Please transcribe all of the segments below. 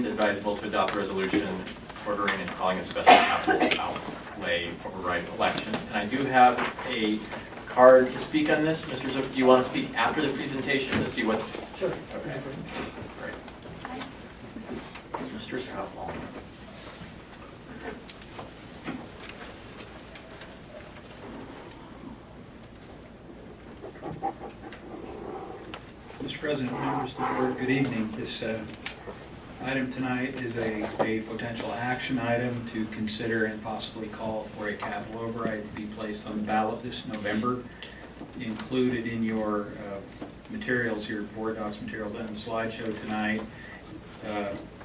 advisable to adopt a resolution ordering and calling a special capital outlay override election. And I do have a card to speak on this. Mr. Zook, do you want to speak after the presentation to see what? Sure. Okay. Great. Mr. Scott Wall. Mr. President, members of the board, good evening. This item tonight is a potential action item to consider and possibly call for a capital override to be placed on the ballot this November. Included in your materials, your board docs materials and the slideshow tonight,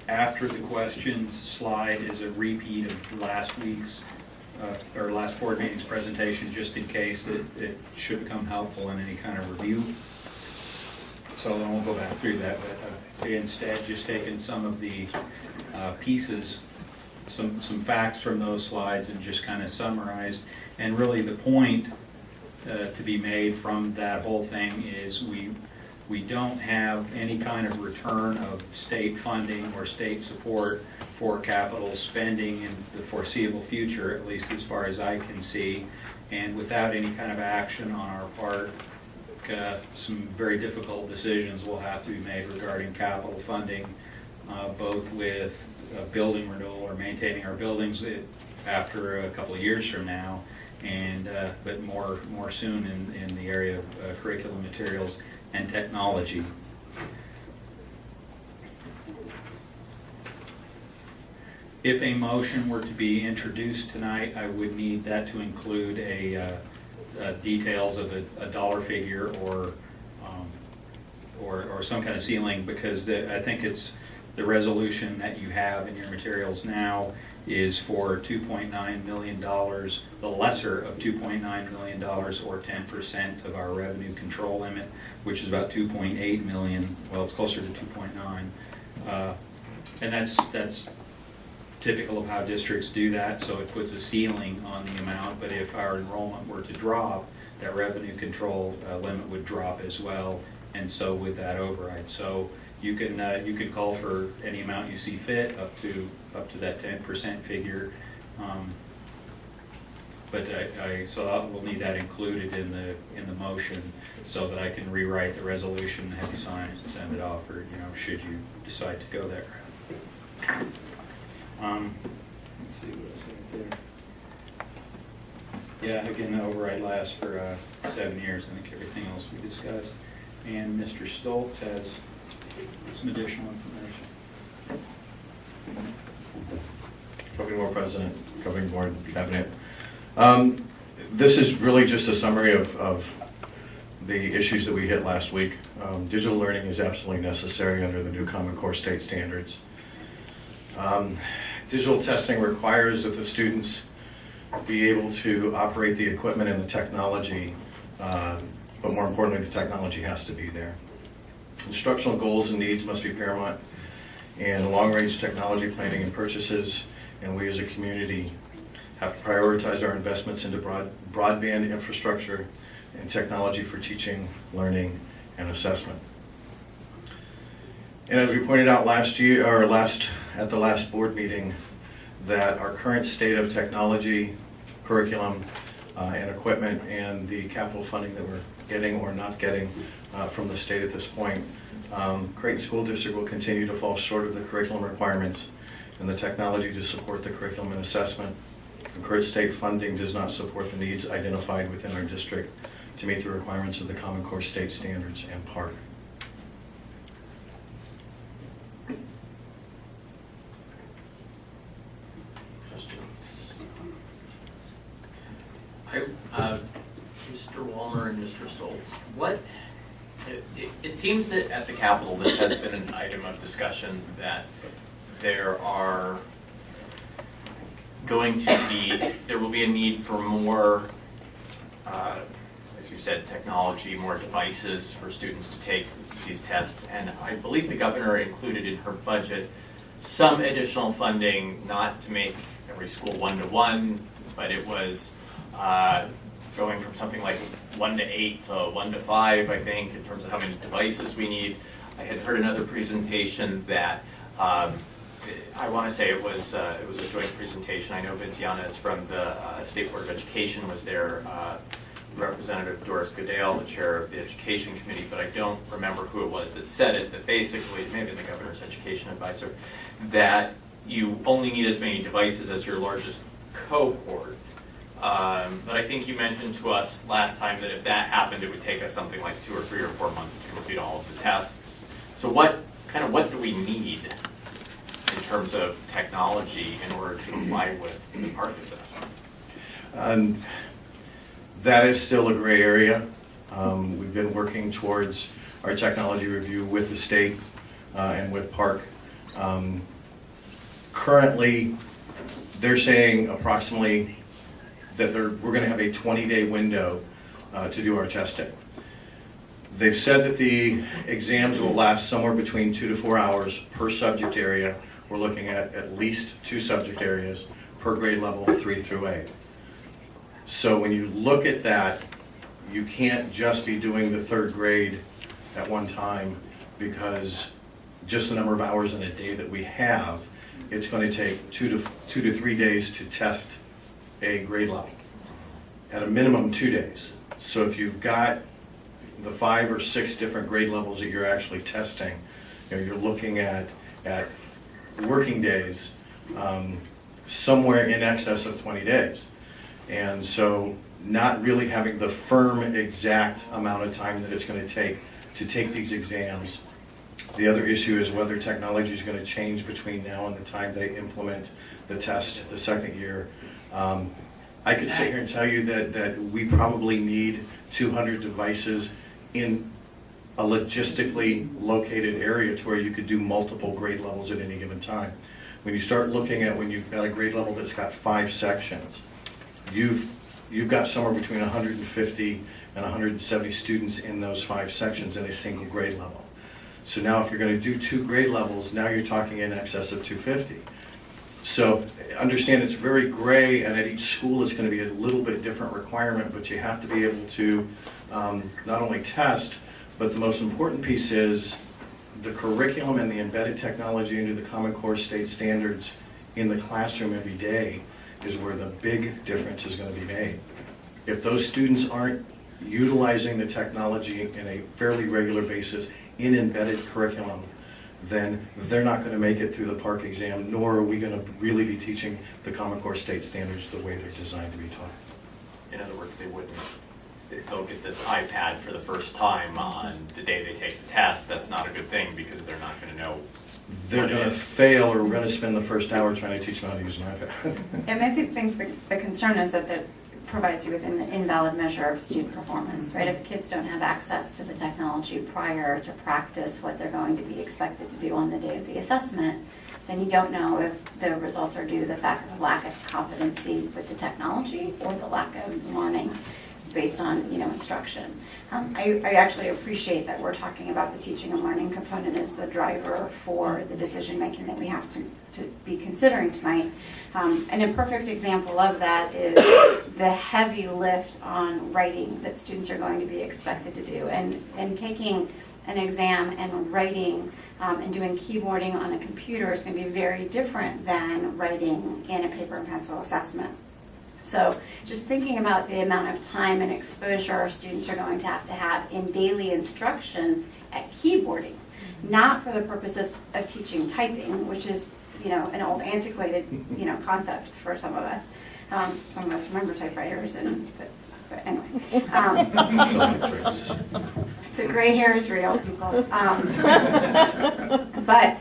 after the questions slide is a repeat of last week's or last board meeting's presentation, just in case it should become helpful in any kind of review. So I won't go back through that, but instead just taken some of the pieces, some facts from those slides and just kind of summarized. And really the point to be made from that whole thing is we don't have any kind of return of state funding or state support for capital spending in the foreseeable future, at least as far as I can see. And without any kind of action on our part, some very difficult decisions will have to be made regarding capital funding, both with building renewal or maintaining our buildings after a couple of years from now, and but more soon in the area of curriculum materials and technology. If a motion were to be introduced tonight, I would need that to include details of a dollar figure or some kind of ceiling, because I think it's the resolution that you have in your materials now is for $2.9 million, the lesser of $2.9 million, or 10% of our revenue control limit, which is about $2.8 million. Well, it's closer to 2.9, and that's typical of how districts do that, so it puts a ceiling on the amount. But if our enrollment were to drop, that revenue control limit would drop as well, and so would that override. So you can call for any amount you see fit up to that 10% figure, but so we'll need that included in the motion so that I can rewrite the resolution, have you sign it and send it off, or should you decide to go that route. Let's see what else right there. Yeah, again, the override lasts for 7 years. I think everything else we discussed. And Mr. Stoltz has some additional information. Governing Board President, Governing Board Cabinet. This is really just a summary of the issues that we hit last week. Digital learning is absolutely necessary under the new Common Core state standards. Digital testing requires that the students be able to operate the equipment and the technology, but more importantly, the technology has to be there. Instructional goals and needs must be paramount in long-range technology planning and purchases, and we as a community have to prioritize our investments into broadband infrastructure and technology for teaching, learning, and assessment. And as we pointed out last year, or at the last board meeting, that our current state of technology, curriculum, and equipment, and the capital funding that we're getting or not getting from the state at this point, Creighton School District will continue to fall short of the curriculum requirements and the technology to support the curriculum and assessment. And current state funding does not support the needs identified within our district to meet the requirements of the Common Core state standards and PARC. Mr. Walmer and Mr. Stoltz, it seems that at the Capitol this has been an item of discussion that there will be a need for more, as you said, technology, more devices for students to take these tests. And I believe the governor included in her budget some additional funding, not to make every school one-to-one, but it was going from something like 1 to 8 to 1 to 5, I think, in terms of how many devices we need. I had heard another presentation that I want to say it was a joint presentation. I know Vinciana is from the State Board of Education was there. Representative Doris Goodale, the chair of the Education Committee, but I don't remember who it was that said it, that basically, maybe the governor's education advisor, that you only need as many devices as your largest cohort. But I think you mentioned to us last time that if that happened, it would take us something like 2 or 3 or 4 months to complete all of the tests. So what do we need in terms of technology in order to comply with the PARCC assessment? That is still a gray area. We've been working towards our technology review with the state and with PARCC. Currently, they're saying approximately that we're going to have a 20-day window to do our testing. They've said that the exams will last somewhere between 2 to 4 hours per subject area. We're looking at least 2 subject areas per grade level 3 through 8. So when you look at that, you can't just be doing the 3rd grade at one time, because just the number of hours in a day that we have, it's going to take 2 to 3 days to test a grade level. At a minimum 2 days. So if you've got the 5 or 6 different grade levels that you're actually testing, you're looking at working days somewhere in excess of 20 days. And so not really having the firm exact amount of time that it's going to take these exams. The other issue is whether technology is going to change between now and the time they implement the test the 2nd year. I could sit here and tell you that we probably need 200 devices in a logistically located area to where you could do multiple grade levels at any given time. When you start looking at when you've got a grade level that's got 5 sections, you've got somewhere between 150 and 170 students in those 5 sections in a single grade level. So now if you're going to do 2 grade levels, now you're talking in excess of 250. So understand it's very gray, and at each school it's going to be a little bit different requirement, but you have to be able to not only test, but the most important piece is the curriculum and the embedded technology into the Common Core state standards in the classroom every day is where the big difference is going to be made. If those students aren't utilizing the technology in a fairly regular basis in embedded curriculum, then they're not going to make it through the PARCC exam, nor are we going to really be teaching the Common Core state standards the way they're designed to be taught. In other words, they wouldn't. If they'll get this iPad for the first time on the day they take the test, that's not a good thing, because they're not going to know. They're going to fail, or we're going to spend the first hour trying to teach them how to use an iPad. And I think the concern is that that provides you with an invalid measure of student performance, right? If kids don't have access to the technology prior to practice what they're going to be expected to do on the day of the assessment, then you don't know if the results are due to the fact of the lack of competency with the technology or the lack of learning based on instruction. I actually appreciate that we're talking about the teaching and learning component as the driver for the decision making that we have to be considering tonight. An imperfect example of that is the heavy lift on writing that students are going to be expected to do, and taking an exam and writing and doing keyboarding on a computer is going to be very different than writing in a paper and pencil assessment. So just thinking about the amount of time and exposure our students are going to have in daily instruction at keyboarding, not for the purposes of teaching typing, which is an old antiquated concept for some of us. Some of us remember typewriters, but anyway. The gray hair is real, people. But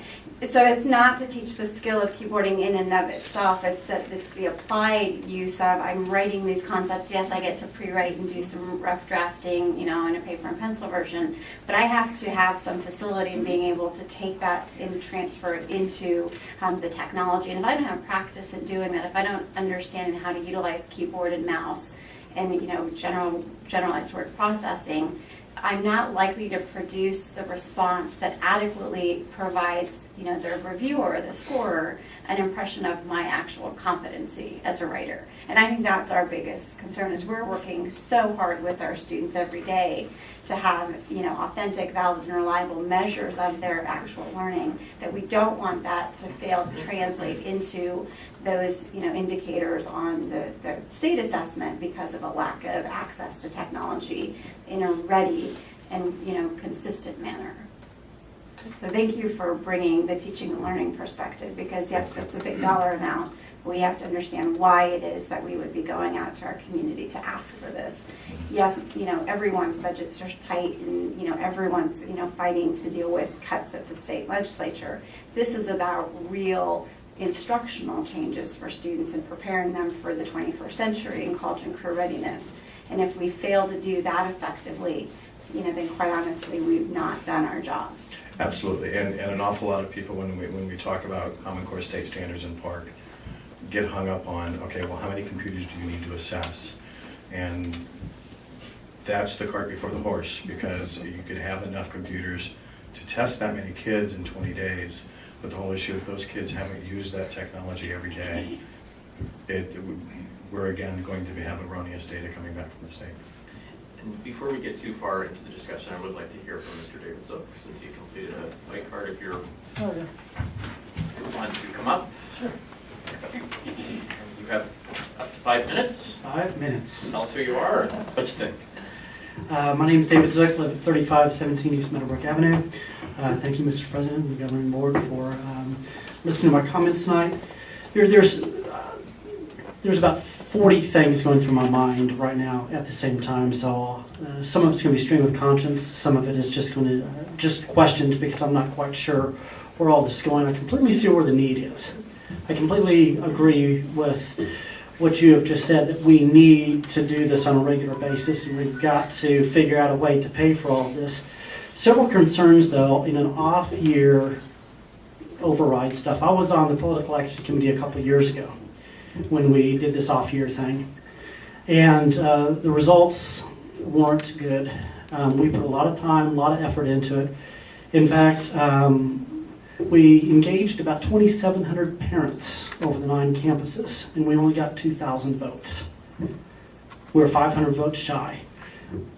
so it's not to teach the skill of keyboarding in and of itself. It's the applied use of, I'm writing these concepts. Yes, I get to pre-write and do some rough drafting, in a paper and pencil version. But I have to have some facility in being able to take that and transfer it into the technology. And if I don't have practice in doing that, if I don't understand how to utilize keyboard and mouse and generalized word processing, I'm not likely to produce the response that adequately provides, the reviewer, the scorer, an impression of my actual competency as a writer. And I think that's our biggest concern, is we're working so hard with our students every day to have, authentic, valid, and reliable measures of their actual learning, that we don't want that to fail to translate into those, indicators on the state assessment because of a lack of access to technology in a ready and, consistent manner. So thank you for bringing the teaching and learning perspective, because yes, that's a big dollar amount. We have to understand why it is that we would be going out to our community to ask for this. Yes, everyone's budgets are tight, and everyone's fighting to deal with cuts at the state legislature. This is about real instructional changes for students and preparing them for the 21st century in college and career readiness. And if we fail to do that effectively, then quite honestly, we've not done our jobs. Absolutely, and an awful lot of people, when we talk about Common Core state standards in Park, get hung up on, okay, well, how many computers do you need to assess? And that's the cart before the horse, because you could have enough computers to test that many kids in 20 days, but the whole issue is those kids haven't used that technology every day. We're again going to have erroneous data coming back from the state. And before we get too far into the discussion, I would like to hear from Mr. David Zook, since he completed a white card. If you're want to come up. Sure. You have up to 5 minutes. 5 minutes. Tell us who you are and what you think. My name is David Zook, live at 3517 East Meadowbrook Avenue. Thank you, Mr. President and the Governing Board, for listening to my comments tonight. There's about 40 things going through my mind right now at the same time, so some of it's going to be stream of conscience, some of it is just going to just questions, because I'm not quite sure where all this is going. I completely see where the need is. I completely agree with what you have just said, that we need to do this on a regular basis, and we've got to figure out a way to pay for all of this. Several concerns, though, in an off-year override stuff. I was on the political action committee a couple of years ago when we did this off-year thing, and the results weren't good. We put a lot of time, a lot of effort into it. In fact, we engaged about 2,700 parents over the 9 campuses, and we only got 2,000 votes. We were 500 votes shy.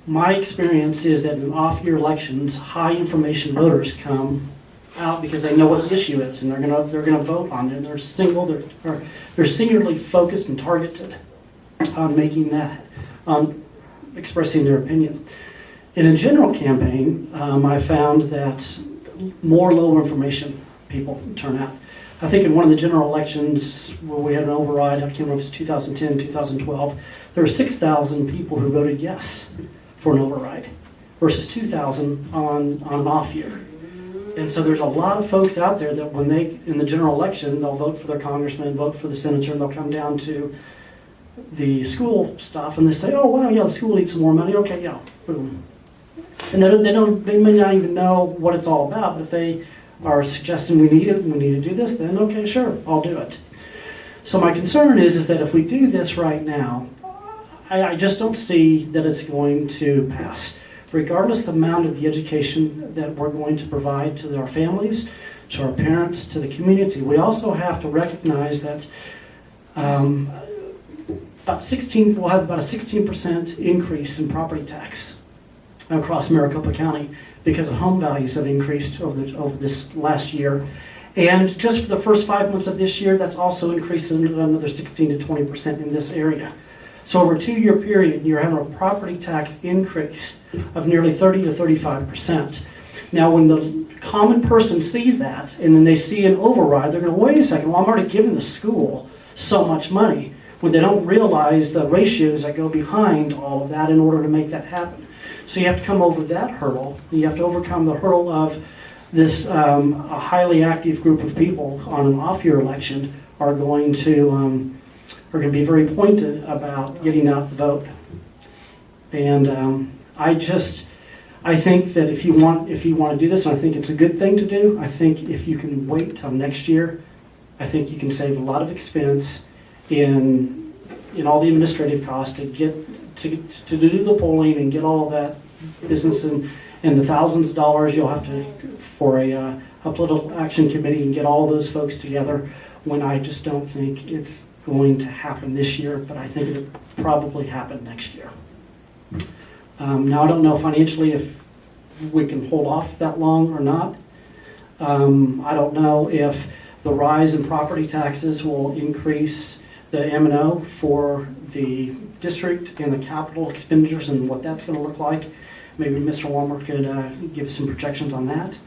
My experience is that in off-year elections, high information voters come out because they know what the issue is, and they're gonna vote on it. They're singularly focused and targeted on making that, expressing their opinion. In a general campaign, I found that more low information people turn out. I think in one of the general elections where we had an override, I can't remember if it was 2010, 2012, there were 6,000 people who voted yes for an override versus 2,000 on an off year. And so there's a lot of folks out there that when they, in the general election, they'll vote for their congressman, vote for the senator, and they'll come down to the school stuff and they say, oh, wow, yeah, the school needs some more money. Okay, yeah, boom. And they may not even know what it's all about, but if they are suggesting we need it, we need to do this, then okay, sure, I'll do it. So my concern is that if we do this right now, I just don't see that it's going to pass. Regardless of the amount of the education that we're going to provide to our families, to our parents, to the community, we also have to recognize that we'll have about a 16% increase in property tax across Maricopa County because of home values have increased over this last year. And just for the first 5 months of this year, that's also increased another 16 to 20% in this area. So over a 2-year period, you're having a property tax increase of nearly 30 to 35%. Now, when the common person sees that, and then they see an override, they're going to, wait a second, well, I'm already giving the school so much money, when they don't realize the ratios that go behind all of that in order to make that happen. So you have to come over that hurdle. You have to overcome the hurdle of this a highly active group of people on an off-year election are going to be very pointed about getting out the vote. And I think that if you want to do this, and I think it's a good thing to do, I think if you can wait till next year, I think you can save a lot of expense in all the administrative costs to do the polling and get all that business and the thousands of dollars you'll have to for a political action committee and get all those folks together. when I just don't think it's going to happen this year, but I think it'll probably happen next year. Now, I don't know financially if we can hold off that long or not. I don't know if the rise in property taxes will increase the M&O for the district and the capital expenditures and what that's going to look like. Maybe Mr. Walmer could give some projections on that.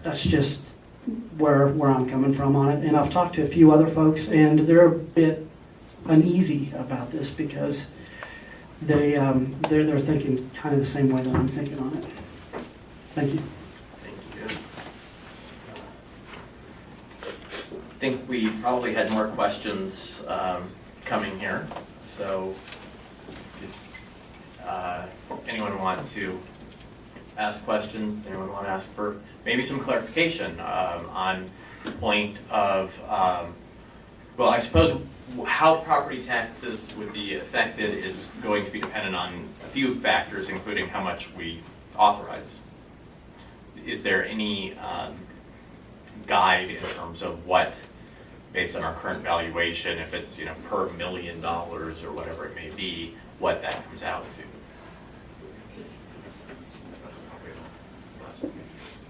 That's just where I'm coming from on it. And I've talked to a few other folks, and they're a bit uneasy about this because they're thinking kind of the same way that I'm thinking on it. Thank you. Thank you. I think we probably had more questions coming here, so anyone want to ask questions? Anyone want to ask for maybe some clarification on the point of, well, I suppose how property taxes would be affected is going to be dependent on a few factors, including how much we authorize. Is there any guide in terms of what, based on our current valuation, if it's per $1 million or whatever it may be, what that comes out to?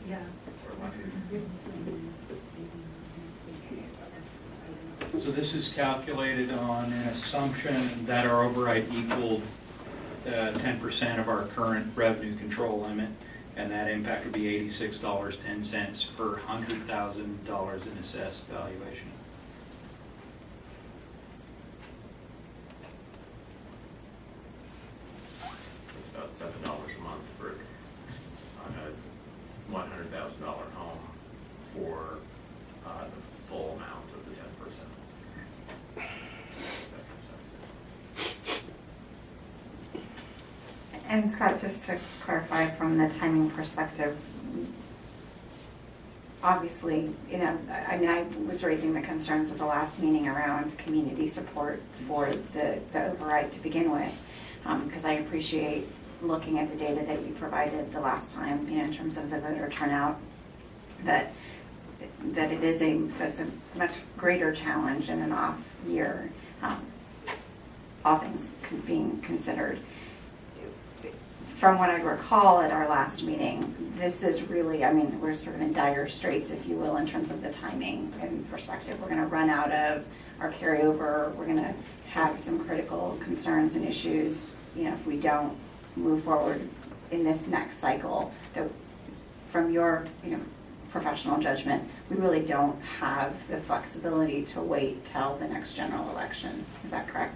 Yeah. So this is calculated on an assumption that our override equaled 10% of our current revenue control limit, and that impact would be $86.10 per $100,000 in assessed valuation. It's about $7 a month for on a $100,000 home for the full amount of the 10%. And Scott, just to clarify from the timing perspective, obviously, I was raising the concerns at the last meeting around community support for the override to begin with, because I appreciate looking at the data that you provided the last time, in terms of the voter turnout, that that's a much greater challenge in an off year, all things being considered. From what I recall at our last meeting, this is really, we're sort of in dire straits, if you will, in terms of the timing and perspective. We're going to run out of our carryover. We're going to have some critical concerns and issues, if we don't move forward in this next cycle. That, from your, professional judgment, we really don't have the flexibility to wait till the next general election. Is that correct?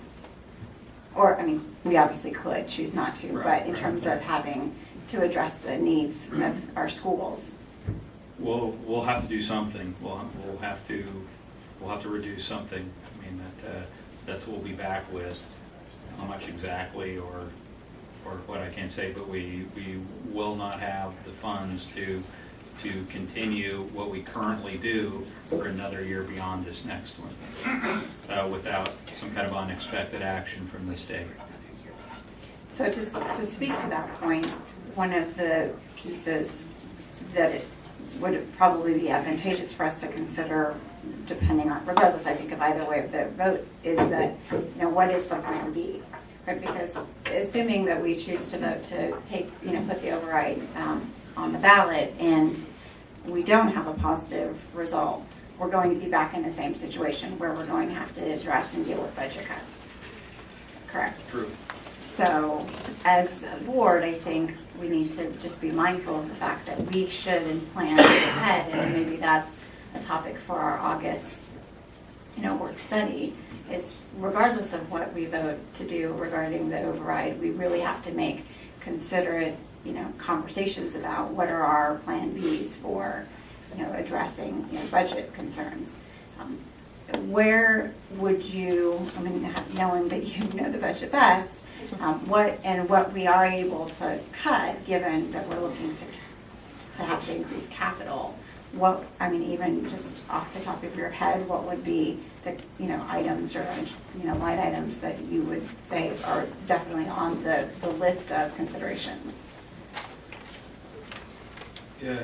Or, we obviously could choose not to, but in terms of having to address the needs of our schools. We'll have to do something. We'll have to reduce something. That's what we'll be back with. How much exactly or what I can't say, but we will not have the funds to continue what we currently do for another year beyond this next one, without some kind of unexpected action from the state. So to speak to that point, one of the pieces that it would probably be advantageous for us to consider, depending on, regardless, I think, of either way of the vote, is that, what is the plan B? Right? Because assuming that we choose to vote to put the override on the ballot and we don't have a positive result, we're going to be back in the same situation where we're going to have to address and deal with budget cuts. Correct? True. So as a board, I think we need to just be mindful of the fact that we should and plan ahead, and maybe that's a topic for our August work study, is regardless of what we vote to do regarding the override, we really have to make considerate conversations about what are our plan Bs for addressing budget concerns. Where would you, knowing that you know the budget best, what we are able to cut, given that we're looking to have to increase capital, even just off the top of your head, what would be the items or line items that you would say are definitely on the list of considerations? Yeah.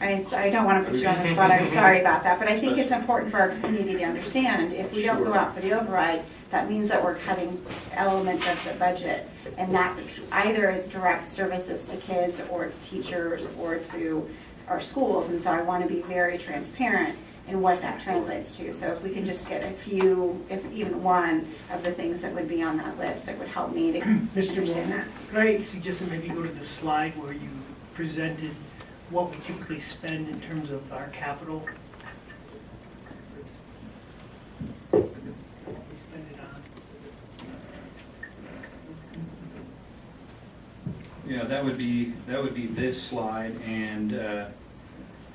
I don't want to put you on the spot, I'm sorry about that, but I think it's important for our community to understand, if we don't go out for the override, that means that we're cutting elements of the budget, and that either is direct services to kids, or to teachers, or to our schools, and so I want to be very transparent in what that translates to. So if we can just get a few, if even one, of the things that would be on that list, it would help me to Mr. understand that. Could I suggest that maybe go to the slide where you presented what we typically spend in terms of our capital? What we spend it on? Yeah, that would be this slide, and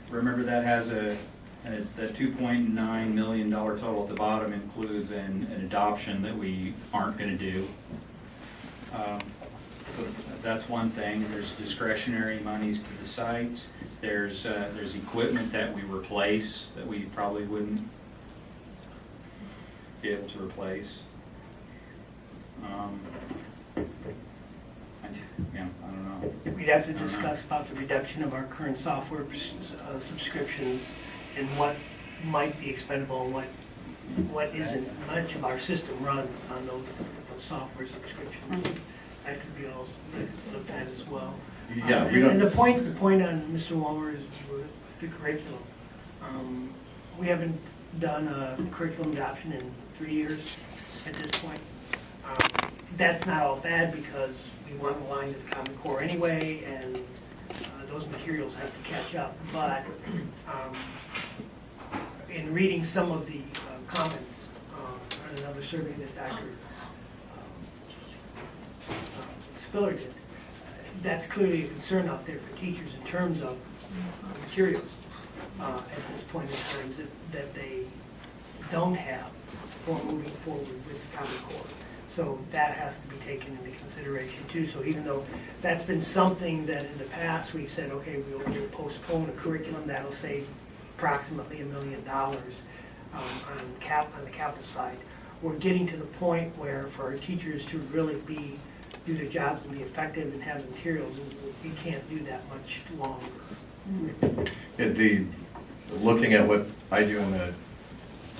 remember that has that $2.9 million total at the bottom includes an adoption that we aren't going to do. So that's one thing. There's discretionary monies to the sites. There's equipment that we replace that we probably wouldn't be able to replace. I don't know. We'd have to discuss about the reduction of our current software subscriptions and what might be expendable and what isn't. Much of our system runs on those software subscriptions. That could be all looked at as well. Yeah, we don't. And the point on Mr. Walmer is with the curriculum. We haven't done a curriculum adoption in 3 years at this point. That's not all bad because we want to align to the Common Core anyway, and those materials have to catch up. But in reading some of the comments on another survey that Dr. Spiller did, that's clearly a concern out there for teachers in terms of materials at this point in time that they don't have for moving forward with the Common Core. So that has to be taken into consideration too. So even though that's been something that in the past we said, okay, we'll postpone a curriculum that'll save approximately $1 million on the capital side, we're getting to the point where for our teachers to really do their jobs and be effective and have materials, we can't do that much longer. Looking at what I do in the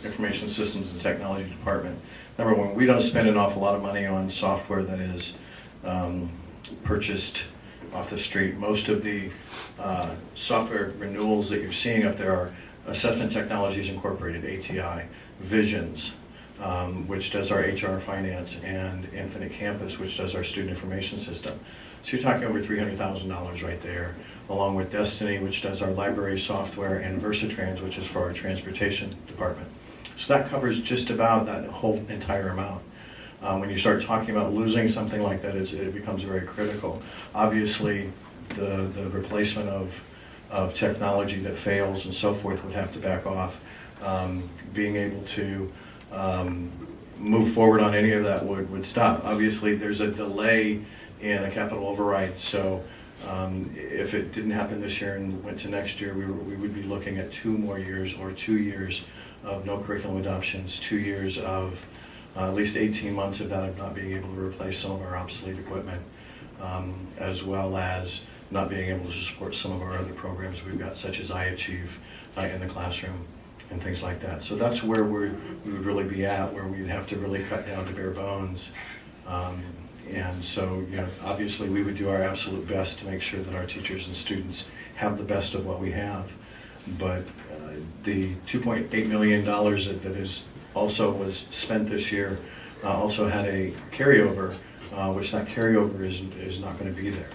Information Systems and Technology Department, number one, we don't spend an awful lot of money on software that is purchased off the street. Most of the software renewals that you're seeing up there are Assessment Technologies Incorporated, ATI, Visions, which does our HR finance, and Infinite Campus, which does our student information system. So you're talking over $300,000 right there, along with Destiny, which does our library software, and Versatrans, which is for our transportation department. So that covers just about that whole entire amount. When you start talking about losing something like that, it becomes very critical. Obviously, the replacement of technology that fails and so forth would have to back off. Being able to move forward on any of that would stop. Obviously, there's a delay in a capital override, so if it didn't happen this year and went to next year, we would be looking at 2 more years, or 2 years of no curriculum adoptions, 2 years of at least 18 months of that of not being able to replace some of our obsolete equipment, as well as not being able to support some of our other programs we've got, such as iAchieve in the classroom and things like that. So that's where we would really be at, where we'd have to really cut down to bare bones. And so, obviously we would do our absolute best to make sure that our teachers and students have the best of what we have. But the $2.8 million that is also was spent this year also had a carryover, which that carryover is not going to be there.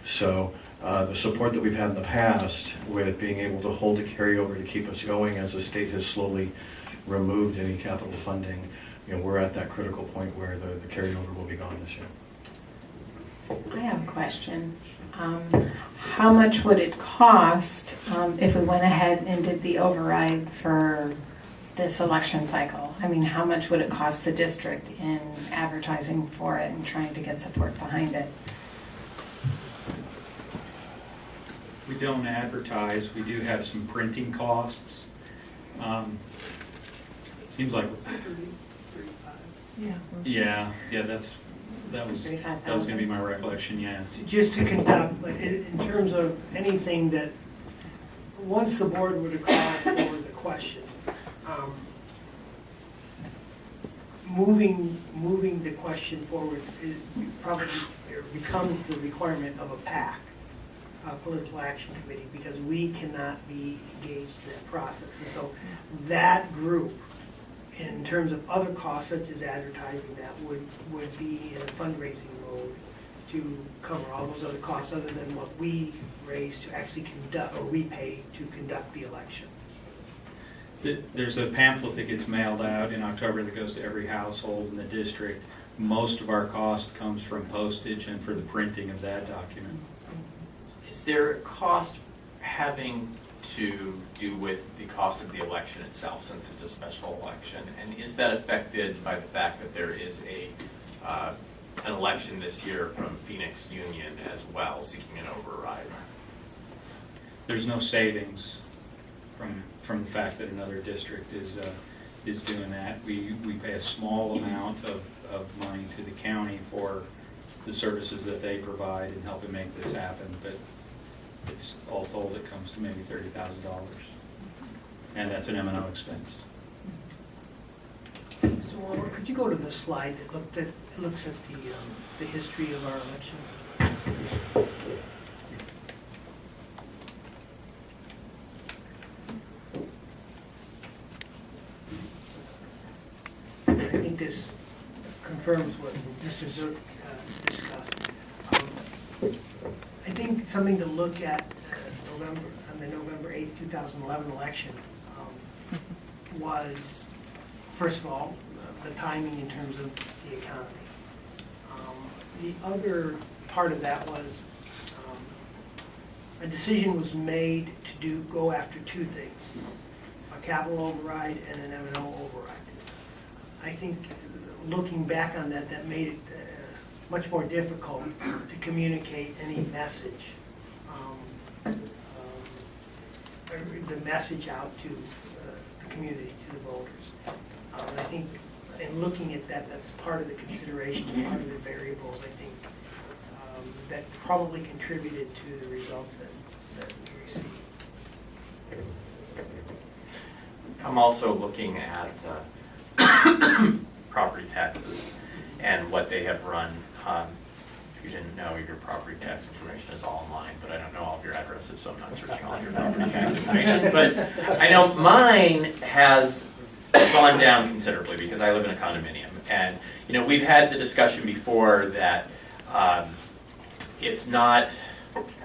So the support that we've had in the past with being able to hold a carryover to keep us going as the state has slowly removed any capital funding, we're at that critical point where the carryover will be gone this year. I have a question. How much would it cost if we went ahead and did the override for this election cycle? I mean, how much would it cost the district in advertising for it and trying to get support behind it? We don't advertise. We do have some printing costs. Seems like, 35. Yeah. yeah, that was going to be my recollection. Yeah. Just to conduct, but in terms of anything that once the board were to call for the question, moving the question forward is probably, or becomes the requirement of a PAC, a political action committee, because we cannot be engaged in that process. And so that group, in terms of other costs such as advertising, that would be in a fundraising mode to cover all those other costs other than what we raise to actually conduct, or we pay to conduct the election. There's a pamphlet that gets mailed out in October that goes to every household in the district. Most of our cost comes from postage and for the printing of that document. Is there a cost having to do with the cost of the election itself, since it's a special election? And is that affected by the fact that there is an election this year from Phoenix Union as well, seeking an override? There's no savings from the fact that another district is doing that. We pay a small amount of money to the county for the services that they provide in helping make this happen, but it's all told it comes to maybe $30,000, and that's an M&O expense. Mr. Warner, could you go to the slide that looks at the history of our elections? I think this confirms what Mr. Zook discussed. I think something to look at on the November 8th, 2011 election was, first of all, the timing in terms of the economy. The other part of that was a decision was made to go after two things: a capital override and an M&O override. I think looking back on that, that made it much more difficult to communicate any message, the message out to the community, to the voters. And I think in looking at that, that's part of the consideration, part of the variables, I think, that probably contributed to the results that we received. I'm also looking at property taxes and what they have run. If you didn't know, your property tax information is all online, but I don't know all of your addresses, so I'm not searching all your property tax information. But I know mine has gone down considerably because I live in a condominium. And, you know, we've had the discussion before that it's not,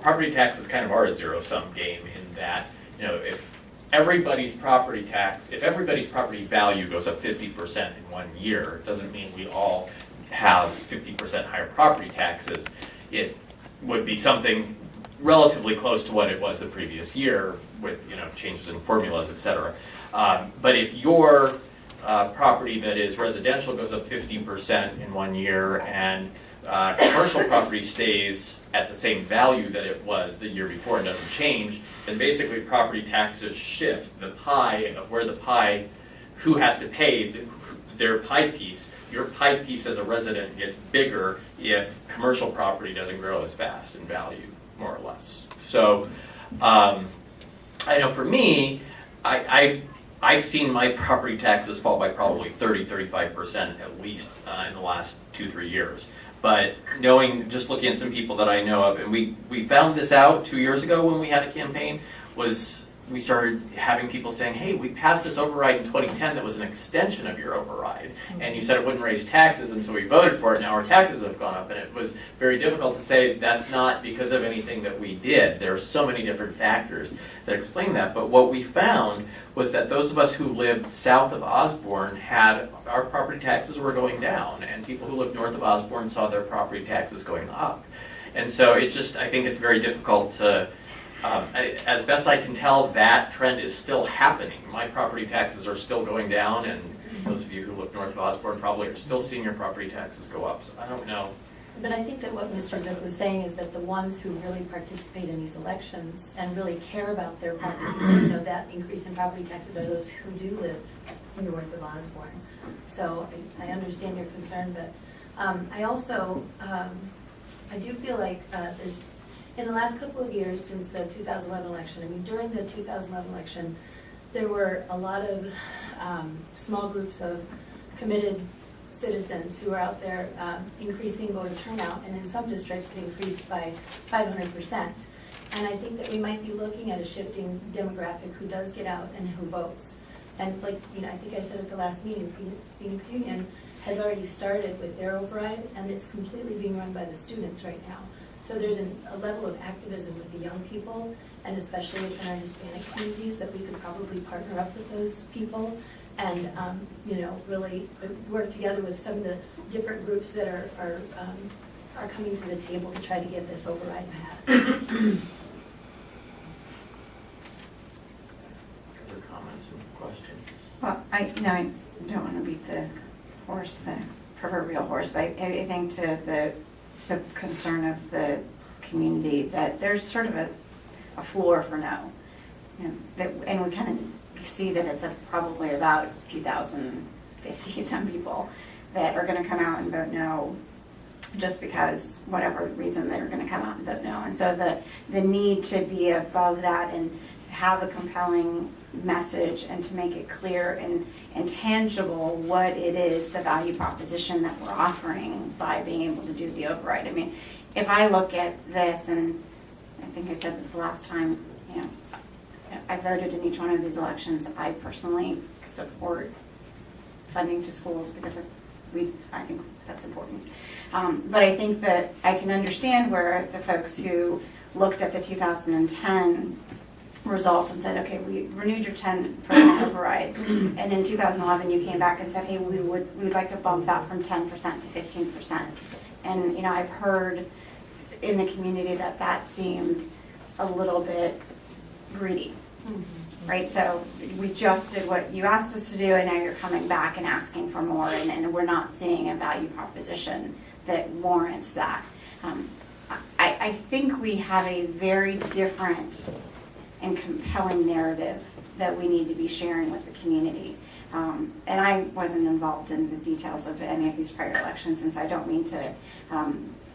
property taxes kind of are a zero-sum game in that, you know, if everybody's property value goes up 50% in 1 year, it doesn't mean we all have 50% higher property taxes. It would be something relatively close to what it was the previous year with, you know, changes in formulas, et cetera. But if your property that is residential goes up 50% in 1 year and commercial property stays at the same value that it was the year before and doesn't change, then basically property taxes shift. The pie of where the pie, who has to pay their pie piece, your pie piece as a resident gets bigger if commercial property doesn't grow as fast in value, more or less. So I know for me, I've seen my property taxes fall by probably 30-35% at least in the last 2-3 years. But knowing, just looking at some people that I know of, and we found this out 2 years ago when we had a campaign, was we started having people saying, hey, we passed this override in 2010 that was an extension of your override. And you said it wouldn't raise taxes, and so we voted for it. Now our taxes have gone up. And it was very difficult to say that's not because of anything that we did. There are so many different factors that explain that. But what we found was that those of us who lived south of Osborne had, our property taxes were going down. And people who lived north of Osborne saw their property taxes going up. And so it just, I think it's very difficult to, as best I can tell, that trend is still happening. My property taxes are still going down, and those of you who live north of Osborne probably are still seeing your property taxes go up. So I don't know. But I think that what Mr. Zook was saying is that the ones who really participate in these elections and really care about their property, you know, that increase in property taxes are those who do live north of Osborne. So I understand your concern, but I also, I do feel like there's, In the last couple of years since the 2011 election, I mean, during the 2011 election, there were a lot of small groups of committed citizens who were out there increasing voter turnout, and in some districts it increased by 500%. And I think that we might be looking at a shifting demographic who does get out and who votes. And like, you know, I think I said at the last meeting, Phoenix Union has already started with their override, and it's completely being run by the students right now. So there's a level of activism with the young people, and especially within our Hispanic communities, that we could probably partner up with those people and, you know, really work together with some of the different groups that are coming to the table to try to get this override passed. Other comments and questions? Well, I don't want to beat the proverbial horse, but I think to the concern of the community that there's sort of a floor for no. You know, and we kind of see that it's probably about 2,050 some people that are going to come out and vote no just because whatever reason they're going to come out and vote no. And so the need to be above that and have a compelling message and to make it clear and tangible what it is, the value proposition that we're offering by being able to do the override. I mean, if I look at this, and I think I said this last time, you know, I voted in each one of these elections. I personally support funding to schools because I think that's important. But I think that I can understand where the folks who looked at the 2010 results and said, okay, we renewed your 10% override, and in 2011 you came back and said, hey, we would like to bump that from 10% to 15%. And you know, I've heard in the community that seemed a little bit greedy, right? So we just did what you asked us to do, and now you're coming back and asking for more, and we're not seeing a value proposition that warrants that. I think we have a very different and compelling narrative that we need to be sharing with the community. And I wasn't involved in the details of any of these prior elections, and so I don't mean to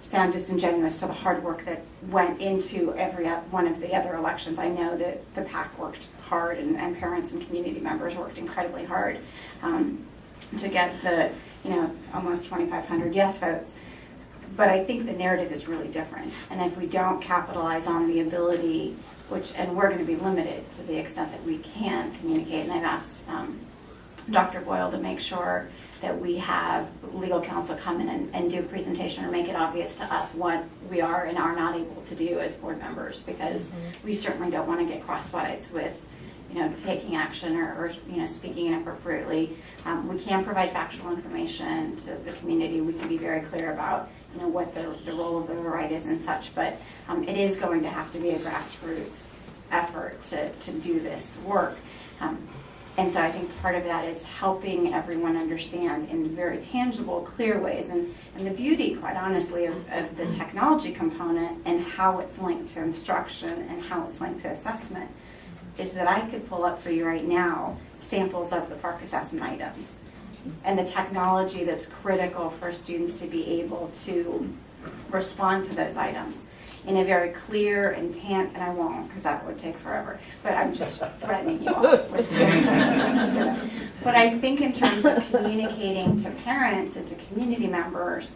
sound disingenuous to the hard work that went into every one of the other elections. I know that the PAC worked hard, and parents and community members worked incredibly hard to get the, you know, almost 2,500 yes votes. But I think the narrative is really different, and if we don't capitalize on the ability, and we're going to be limited to the extent that we can communicate, and I've asked Dr. Boyle to make sure that we have legal counsel come in and do a presentation or make it obvious to us what we are and are not able to do as board members, because we certainly don't want to get crosswise with, you know, taking action or you know, speaking inappropriately. We can provide factual information to the community. We can be very clear about, you know, what the role of the override is and such, but it is going to have to be a grassroots effort to do this work. And so I think part of that is helping everyone understand in very tangible, clear ways. And the beauty, quite honestly, of the technology component and how it's linked to instruction and how it's linked to assessment is that I could pull up for you right now samples of the Park assessment items and the technology that's critical for students to be able to respond to those items in a very clear and and I won't, because that would take forever, but I'm just threatening you all with But I think in terms of communicating to parents and to community members,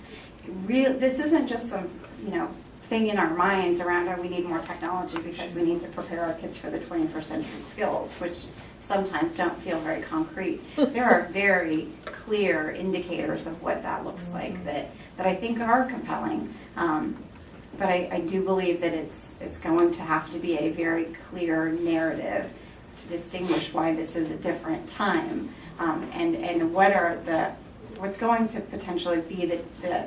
this isn't just some, you know, thing in our minds around, oh, we need more technology because we need to prepare our kids for the 21st century skills, which sometimes don't feel very concrete. There are very clear indicators of what that looks like that I think are compelling. But I do believe that it's going to have to be a very clear narrative to distinguish why this is a different time, and what's going to potentially be the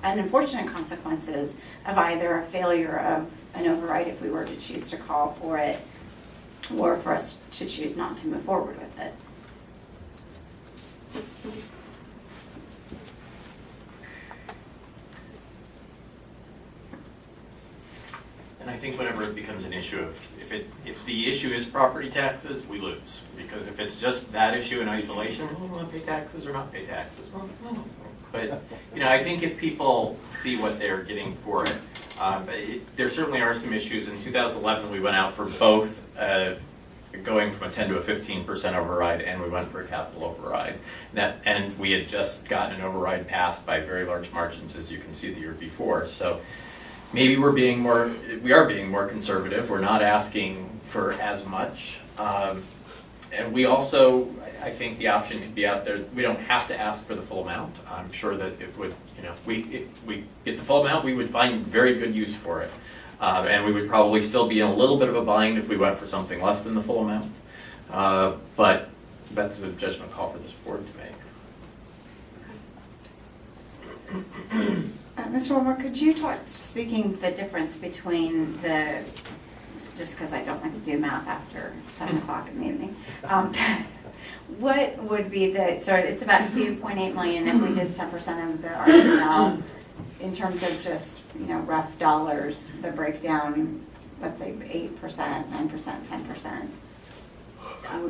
unfortunate consequences of either a failure of an override if we were to choose to call for it, or for us to choose not to move forward with it. And I think whenever it becomes an issue of, if the issue is property taxes, we lose. Because if it's just that issue in isolation, well, we want to pay taxes or not pay taxes. Well, no. But, you know, I think if people see what they're getting for it, There certainly are some issues. In 2011, we went out for both going from a 10 to a 15% override, and we went for a capital override. And we had just gotten an override passed by very large margins, as you can see the year before. So maybe we are being more conservative. We're not asking for as much. And we also, I think the option could be out there. We don't have to ask for the full amount. I'm sure that it would, if we get the full amount, we would find very good use for it. And we would probably still be in a little bit of a bind if we went for something less than the full amount. But that's a judgment call for this board to make. Mr. Wilmore, could you speaking the difference between just because I don't like to do math after 7 o'clock in the evening, what would be so it's about 2.8 million if we did 10% of the RCL in terms of just, rough dollars, the breakdown, let's say 8%, 9%, 10%.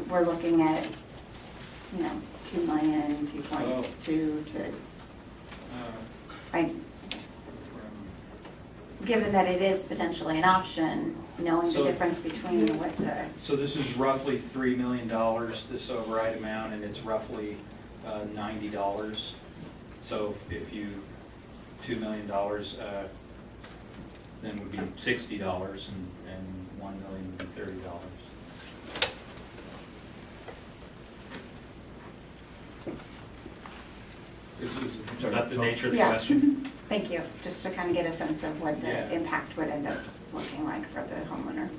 We're looking at, 2 million, 2.2 given that it is potentially an option, knowing the difference between what the... So this is roughly $3 million, this override amount, and it's roughly $90. So if you, $2 million, then would be $60, and $1 million would be $30. Is that the nature of the Yeah. question? Thank you, just to kind of get a sense of what the Yeah. impact would end up looking like for the homeowner.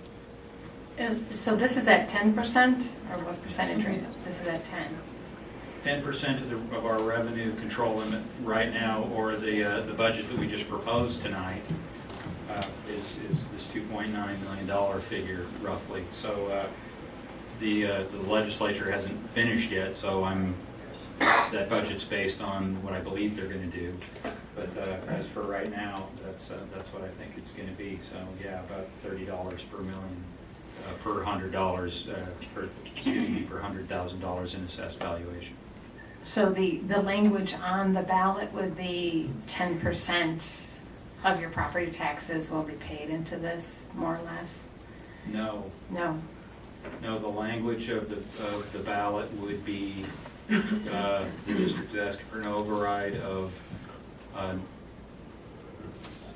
So this is at 10%, or what percentage rate? This is at 10. 10% of our revenue control limit right now, or the budget that we just proposed tonight, is this $2.9 million figure roughly. So the legislature hasn't finished yet, so that budget's based on what I believe they're going to do. But as for right now, that's what I think it's going to be. So yeah, about $30 per million, per $100, per $100,000 in assessed valuation. So the language on the ballot would be 10% of your property taxes will be paid into this, more or less? No, No. the language of the ballot would be the district is asking for an override of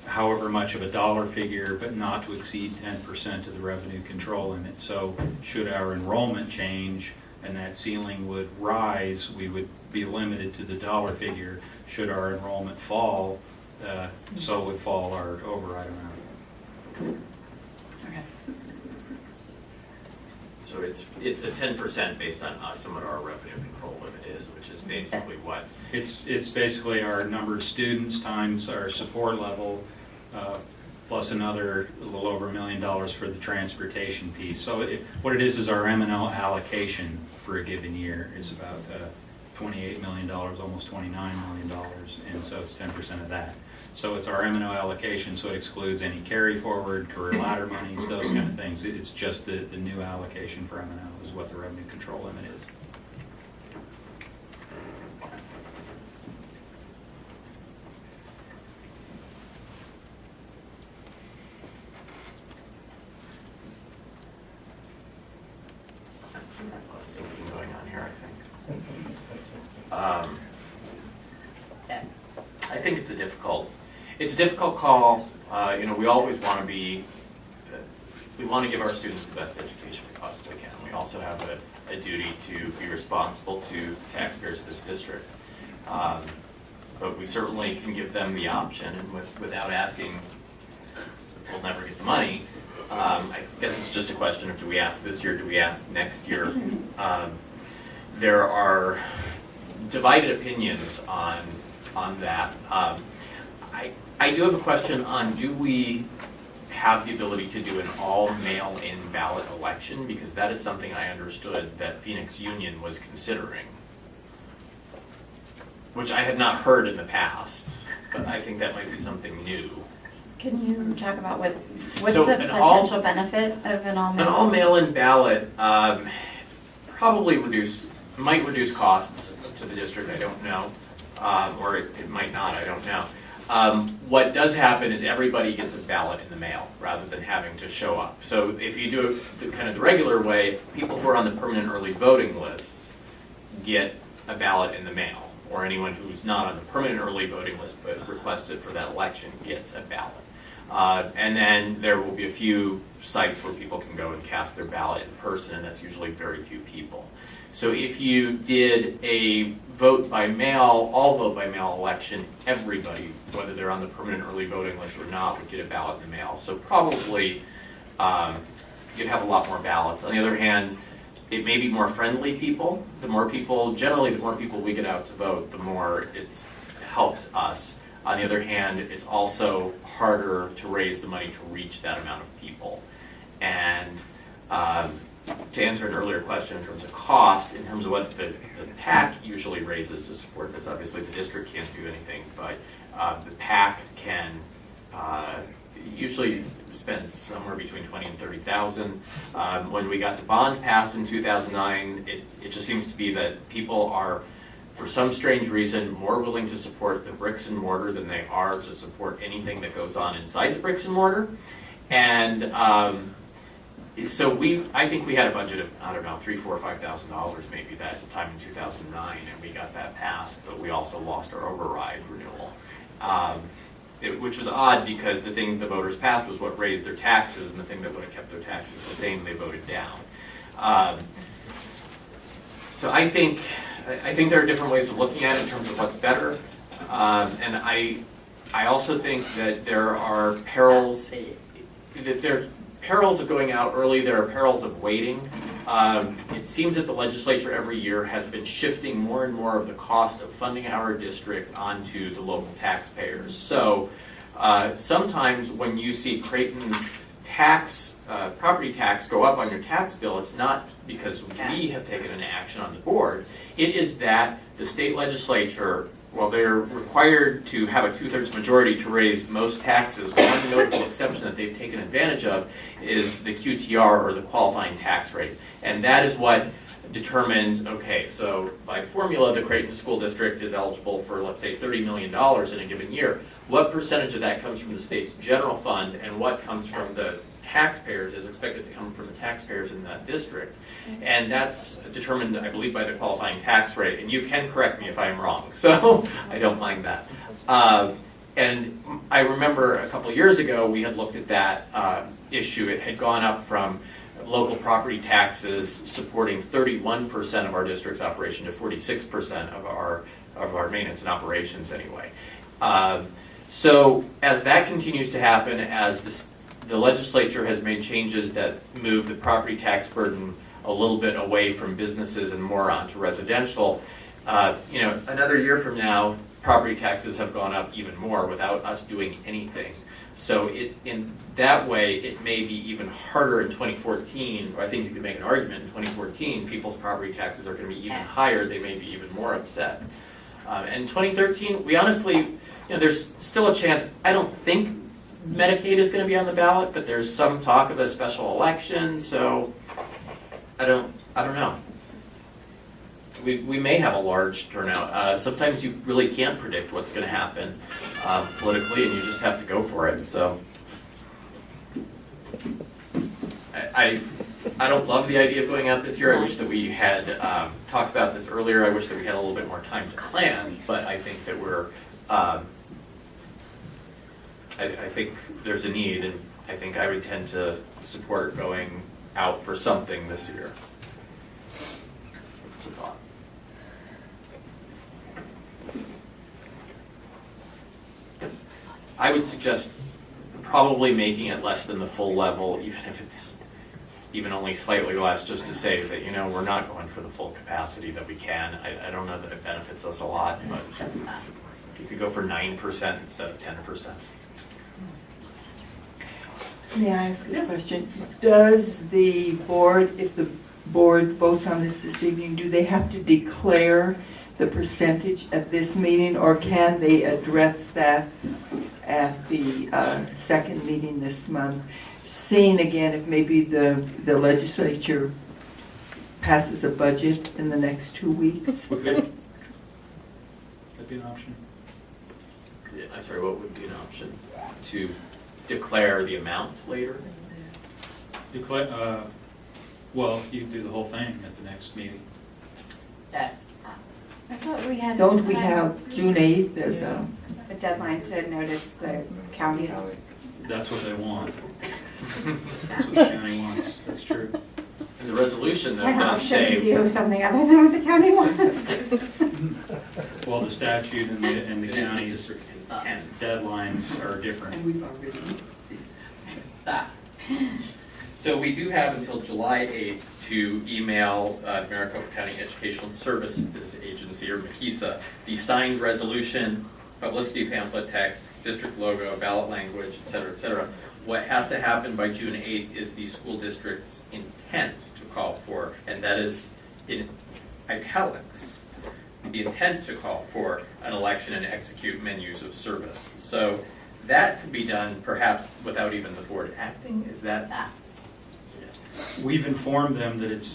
however much of a dollar figure, but not to exceed 10% of the revenue control limit. So should our enrollment change and that ceiling would rise, we would be limited to the dollar figure. Should our enrollment fall, so would fall our override amount. Okay. So it's a 10% based on what our revenue control limit is, which is basically what? It's basically our number of students times our support level, plus another little over $1 million for the transportation piece. So what it is our M&O allocation for a given year is about $28 million, almost $29 million, and so it's 10% of that. So it's our M&O allocation, so it excludes any carry forward, career ladder monies, those kind of things. It's just the new allocation for M&O is what the revenue control limit is. Thinking going on here, I think it's a difficult call. We always want to we want to give our students the best education we possibly can. We also have a duty to be responsible to taxpayers of this district. But we certainly can give them the option, and without asking, we'll never get the money. I guess it's just a question of, do we ask this year, do we ask next year? There are divided opinions on that. I do have a question on, do we have the ability to do an all mail-in ballot election? Because that is something I understood that Phoenix Union was considering, which I had not heard in the past, but I think that might be something new. Can you talk about what's So the an potential benefit of an all-mail? An all mail-in ballot probably might reduce costs to the district. I don't know, or it might not. I don't know. What does happen is everybody gets a ballot in the mail rather than having to show up. So if you do it kind of the regular way, people who are on the permanent early voting list get a ballot in the mail, or anyone who's not on the permanent early voting list but requested for that election gets a ballot. And then there will be a few sites where people can go and cast their ballot in person, and that's usually very few people. So if you did a vote by mail, all vote by mail election, everybody, whether they're on the permanent early voting list or not, would get a ballot in the mail. So probably you'd have a lot more ballots. On the other hand, it may be more friendly people. The more people, generally the more people we get out to vote, the more it helps us. On the other hand, it's also harder to raise the money to reach that amount of people. And to answer an earlier question in terms of cost, in terms of what the PAC usually raises to support this, obviously the district can't do anything, but the PAC can usually spend somewhere between $20,000 and $30,000. When we got the bond passed in 2009, it just seems to be that people are, for some strange reason, more willing to support the bricks and mortar than they are to support anything that goes on inside the bricks and mortar. And so I think we had a budget of, I don't know, $3,000, $4,000, $5,000 maybe that time in 2009, and we got that passed, but we also lost our override renewal. Which was odd because the thing the voters passed was what raised their taxes, and the thing that would have kept their taxes the same, they voted down. So I think there are different ways of looking at it in terms of what's better, and I also think that there are perils. There are perils of going out early. There are perils of waiting. It seems that the legislature every year has been shifting more and more of the cost of funding our district onto the local taxpayers. So sometimes when you see Creighton's property tax go up on your tax bill, it's not because we have taken an action on the board. It is that the state legislature, while they're required to have a 2/3 majority to raise most taxes, one notable exception that they've taken advantage of is the QTR, or the qualifying tax rate. And that is what determines, okay, so by formula, the Creighton School District is eligible for, let's say, $30 million in a given year. What percentage of that comes from the state's general fund, and what comes from the taxpayers is expected to come from the taxpayers in that district. And that's determined, I believe, by the qualifying tax rate. And you can correct me if I'm wrong, so I don't mind that. And I remember a couple years ago, we had looked at that issue. It had gone up from local property taxes supporting 31% of our district's operation to 46% of our maintenance and operations anyway. So as that continues to happen, as the legislature has made changes that move the property tax burden a little bit away from businesses and more onto residential, another year from now, property taxes have gone up even more without us doing anything. So in that way, it may be even harder in 2014. I think you could make an argument in 2014, people's property taxes are going to be even higher. They may be even more upset. And in 2013, we honestly, there's still a chance. I don't think Medicaid is going to be on the ballot, but there's some talk of a special election. So I don't know. We may have a large turnout. Sometimes you really can't predict what's going to happen politically, and you just have to go for it. So I don't love the idea of going out this year. I wish that we had talked about this earlier. I wish that we had a little bit more time to plan, but I think that we're I think there's a need, and I think I would tend to support going out for something this year. It's a thought. I would suggest probably making it less than the full level, even if it's even only slightly less, just to say that, we're not going for the full capacity that we can. I don't know that it benefits us a lot, but you could go for 9% instead of 10%. May I ask a question? Does the board, if the board votes on this evening, do they have to declare the percentage at this meeting, or can they address that at the second meeting this month? Seeing again if maybe the legislature passes a budget in the next 2 weeks. That'd be an option. I'm sorry, what would be an option? To declare the amount later? Declare, well, you do the whole thing at the next meeting. I thought we had. Don't we have June 8th as a, A deadline to notice the county. That's what they want. That's what the county wants, that's true. And the resolution Is though there an does option to say, do something other than what the county wants? Well, the statute and the it is the county's district's intent. deadlines are different. and we've already, So we do have until July 8th to email the Maricopa County Educational Services Agency, or MCESA, the signed resolution, publicity pamphlet text, district logo, ballot language, et cetera, et cetera. What has to happen by June 8th is the school district's intent to call for, and that is in italics, the intent to call for an election and execute menus of service. So that could be done perhaps without even the board acting, is that? We've informed them that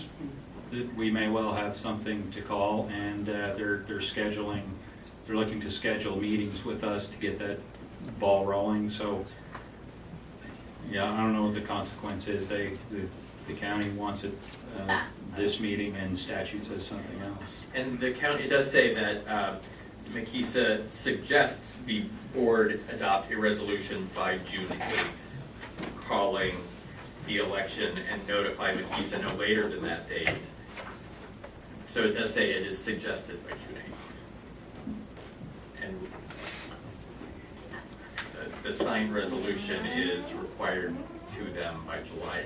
that we may well have something to call, and they're looking to schedule meetings with us to get that ball rolling, so, yeah, I don't know what the consequence is. The county wants it this meeting, and statute says something else. And the county, it does say that MCESA suggests the board adopt a resolution by June 8th, calling the election and notify MCESA no later than that date. So it does say it is suggested by June 8th. And the signed resolution is required to them by July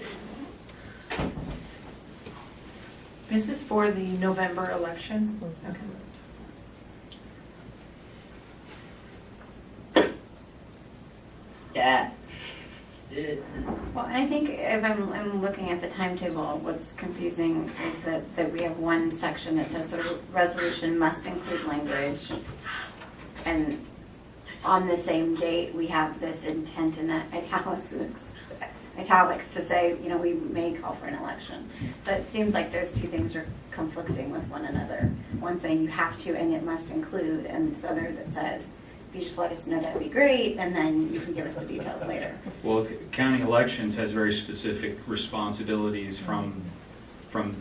8th. This is for the November election? Okay. yeah. Well, I think if I'm looking at the timetable, what's confusing is that we have one section that says the resolution must include language. And on the same date, we have this intent in italics to say, you know, we may call for an election. So it seems like those two things are conflicting with one another. One saying you have to and it must include, and this other that says, if you just let us know, that'd be great, and then you can give us the details later. Well, county elections has very specific responsibilities from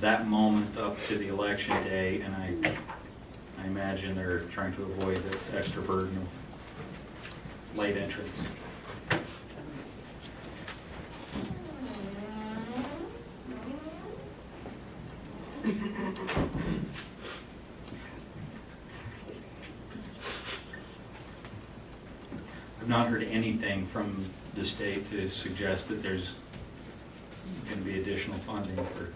that moment up to the election day, and I imagine they're trying to avoid the extra burden of late entrance. I've not heard anything from the state to suggest that there's going to be additional funding for.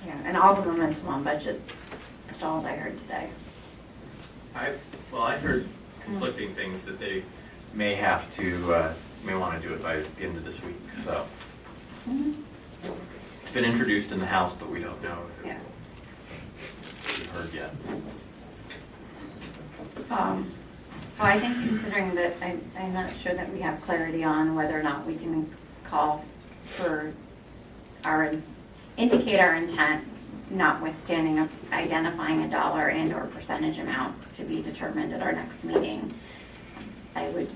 Yeah, and all the momentum on budget stalled, I heard today. I heard conflicting things that they may have to, may want to do it by the end of this week, so. It's been introduced in the House, but we don't know if Yeah. we've heard yet. Well, I think considering that I'm not sure that we have clarity on whether or not we can call for indicate our intent, notwithstanding identifying a dollar and or percentage amount to be determined at our next meeting. I would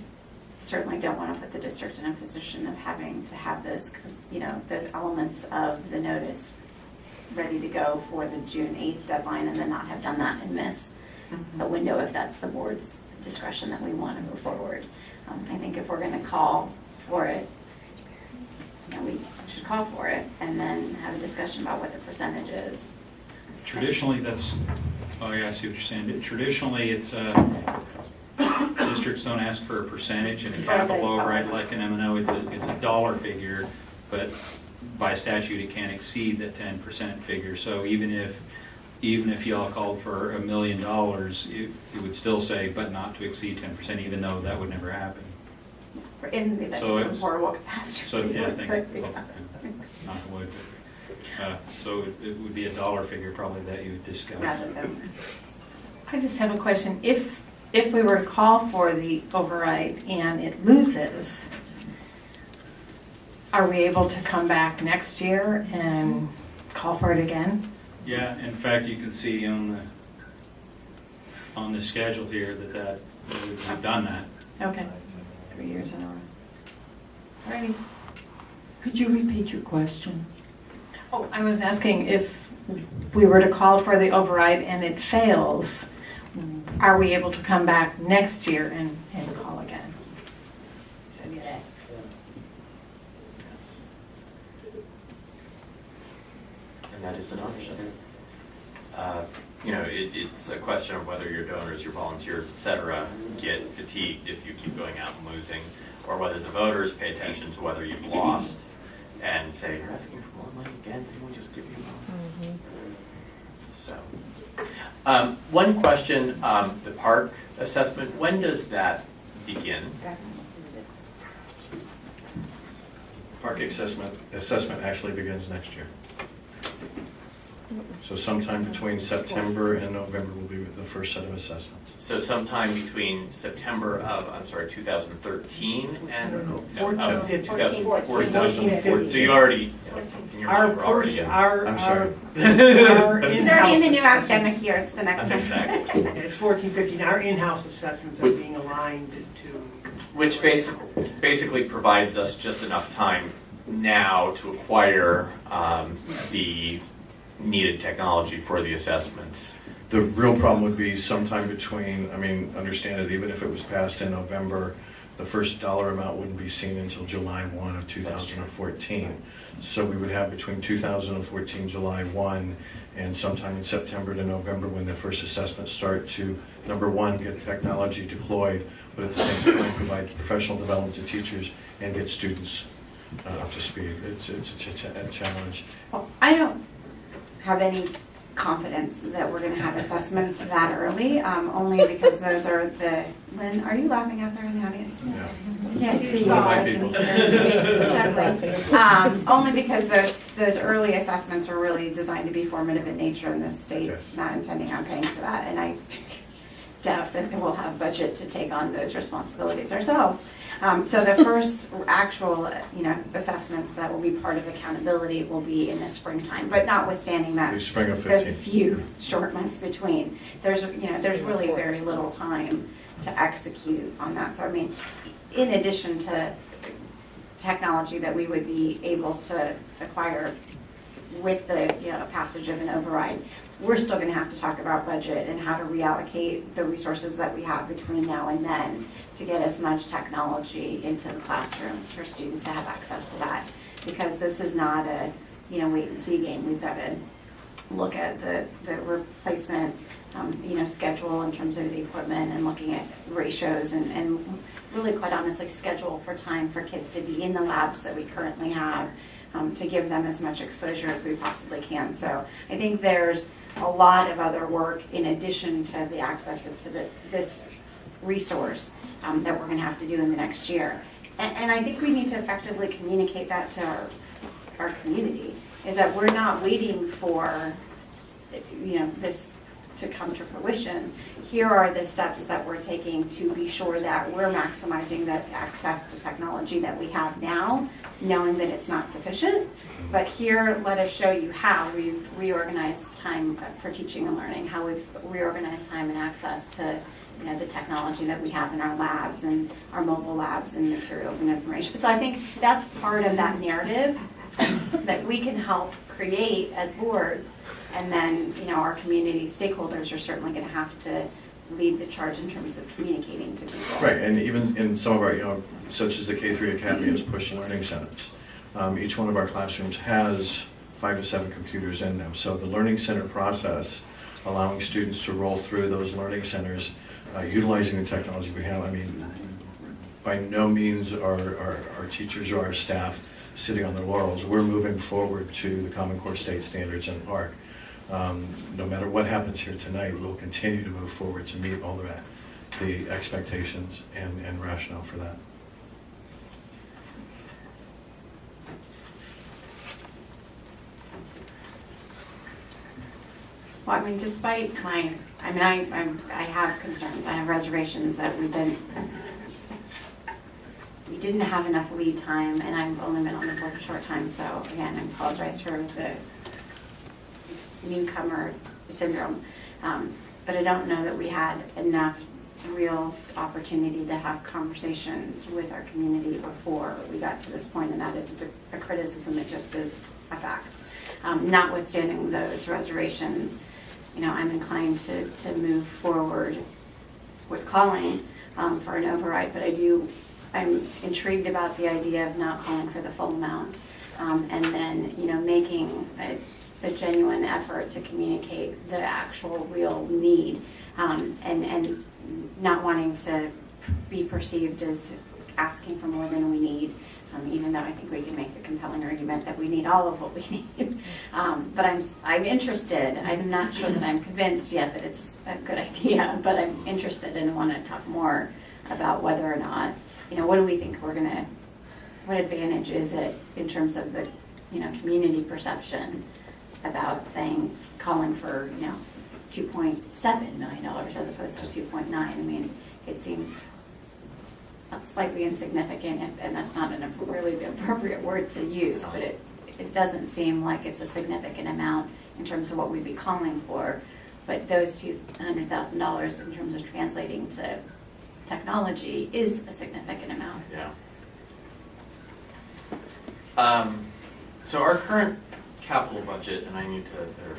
certainly don't want to put the district in a position of having to have those, you know, those elements of the notice ready to go for the June 8th deadline and then not have done that and miss a window if that's the board's discretion that we want to move forward. I think if we're going to call for it, you know, we should call for it and then have a discussion about what the percentage is. Traditionally, oh yeah, I see what you're saying. Traditionally, it's districts don't ask for a percentage, and a capital override like an M&O, it's a dollar figure, but by statute, it can't exceed the 10% figure. So even if y'all called for $1 million, it would still say, but not to exceed 10%, even though that would never happen. In the event So of it's- a horrible catastrophe. So yeah, I think, But, knock on wood. So it would be a dollar figure probably that you discussed. rather than, I just have a question. If we were to call for the override and it loses, are we able to come back next year and call for it again? Yeah, in fact, you can see on the schedule here that We've done that. Okay. 3 years in a row. Alrighty. Could you repeat your question? Oh, I was asking if we were to call for the override and it fails, are we able to come back next year and call again? So, yeah. And that is an option. It's a question of whether your donors, your volunteers, et cetera, get fatigued if you keep going out and losing, or whether the voters pay attention to whether you've lost and say, you're asking for more money again, then we'll just give you more. So, one question, the park assessment, when does that begin? Park assessment actually begins next year. So sometime between September and November will be the first set of assessments. So sometime between September of, 2013 and? No, no, 14, 2014. So you already, in your Our mind, we're already in. I'm sorry. Our It's already in the new in-house academic year, it's the next one. Exactly. It's 14, 15. Our in-house assessments are being aligned to. Which basically provides us just enough time now to acquire the needed technology for the assessments. The real problem would be sometime between, understand it, even if it was passed in November, the first dollar amount wouldn't be seen until July 1 of 2014. So we would have between 2014, July 1, and sometime in September to November when the first assessments start to, number one, get technology deployed, but at the same time provide professional development to teachers and get students up to speed. It's a challenge. Well, I don't have any confidence that we're going to have assessments that early, only because those are the, Lynn, are you laughing out there in the audience? Yeah. I can't see you. One of my I can people. hear you. Exactly. Only because those early assessments are really designed to be formative in nature, and the state's Yes. not intending on paying for that, and I doubt that we'll have budget to take on those responsibilities ourselves. So the first actual, assessments that will be part of accountability will be in the springtime, but notwithstanding that, The spring of there's a 15. few short months between. There's really very little time to execute on that. So in addition to technology that we would be able to acquire with the passage of an override, we're still going to have to talk about budget and how to reallocate the resources that we have between now and then to get as much technology into the classrooms for students to have access to that. Because this is not a wait and see game. We've got to look at the replacement schedule in terms of the equipment and looking at ratios and really quite honestly schedule for time for kids to be in the labs that we currently have to give them as much exposure as we possibly can. So I think there's a lot of other work in addition to the access to this resource that we're going to have to do in the next year. And I think we need to effectively communicate that to our community, is that we're not waiting for this to come to fruition. Here are the steps that we're taking to be sure that we're maximizing the access to technology that we have now, knowing that it's not sufficient. But here, let us show you how we've reorganized time for teaching and learning, how we've reorganized time and access to the technology that we have in our labs and our mobile labs and materials and information. So I think that's part of that narrative that we can help create as boards. And then, our community stakeholders are certainly going to have to lead the charge in terms of communicating to people. Right, and even in some of our, such as the K3 Academy has Push Learning Centers. Each one of our classrooms has 5 to 7 computers in them. So the Learning Center process, allowing students to roll through those learning centers, utilizing the technology we have, by no means are our teachers or our staff sitting on their laurels. We're moving forward to the Common Core State Standards in Park. No matter what happens here tonight, we'll continue to move forward to meet all the expectations and rationale for that. Well, despite my, I have concerns, I have reservations that we didn't have enough lead time, and I've only been on the board a short time, so again, I apologize for the newcomer syndrome. But I don't know that we had enough real opportunity to have conversations with our community before we got to this point, and that isn't a criticism, it just is a fact. Notwithstanding those reservations, I'm inclined to move forward with calling for an override, but I'm intrigued about the idea of not calling for the full amount, and then, making a genuine effort to communicate the actual real need, and not wanting to be perceived as asking for more than we need, even though I think we can make the compelling argument that we need all of what we need. But I'm interested. I'm not sure that I'm convinced yet that it's a good idea, but I'm interested and want to talk more about whether or not, what do we think what advantage is it in terms of the, community perception about calling for, $2.7 million as opposed to 2.9. I mean, it seems slightly insignificant, and that's not really the appropriate word to use, but it doesn't seem like it's a significant amount in terms of what we'd be calling for. But those $200,000 in terms of translating to technology is a significant amount. Yeah. So our current capital budget, and I need to, there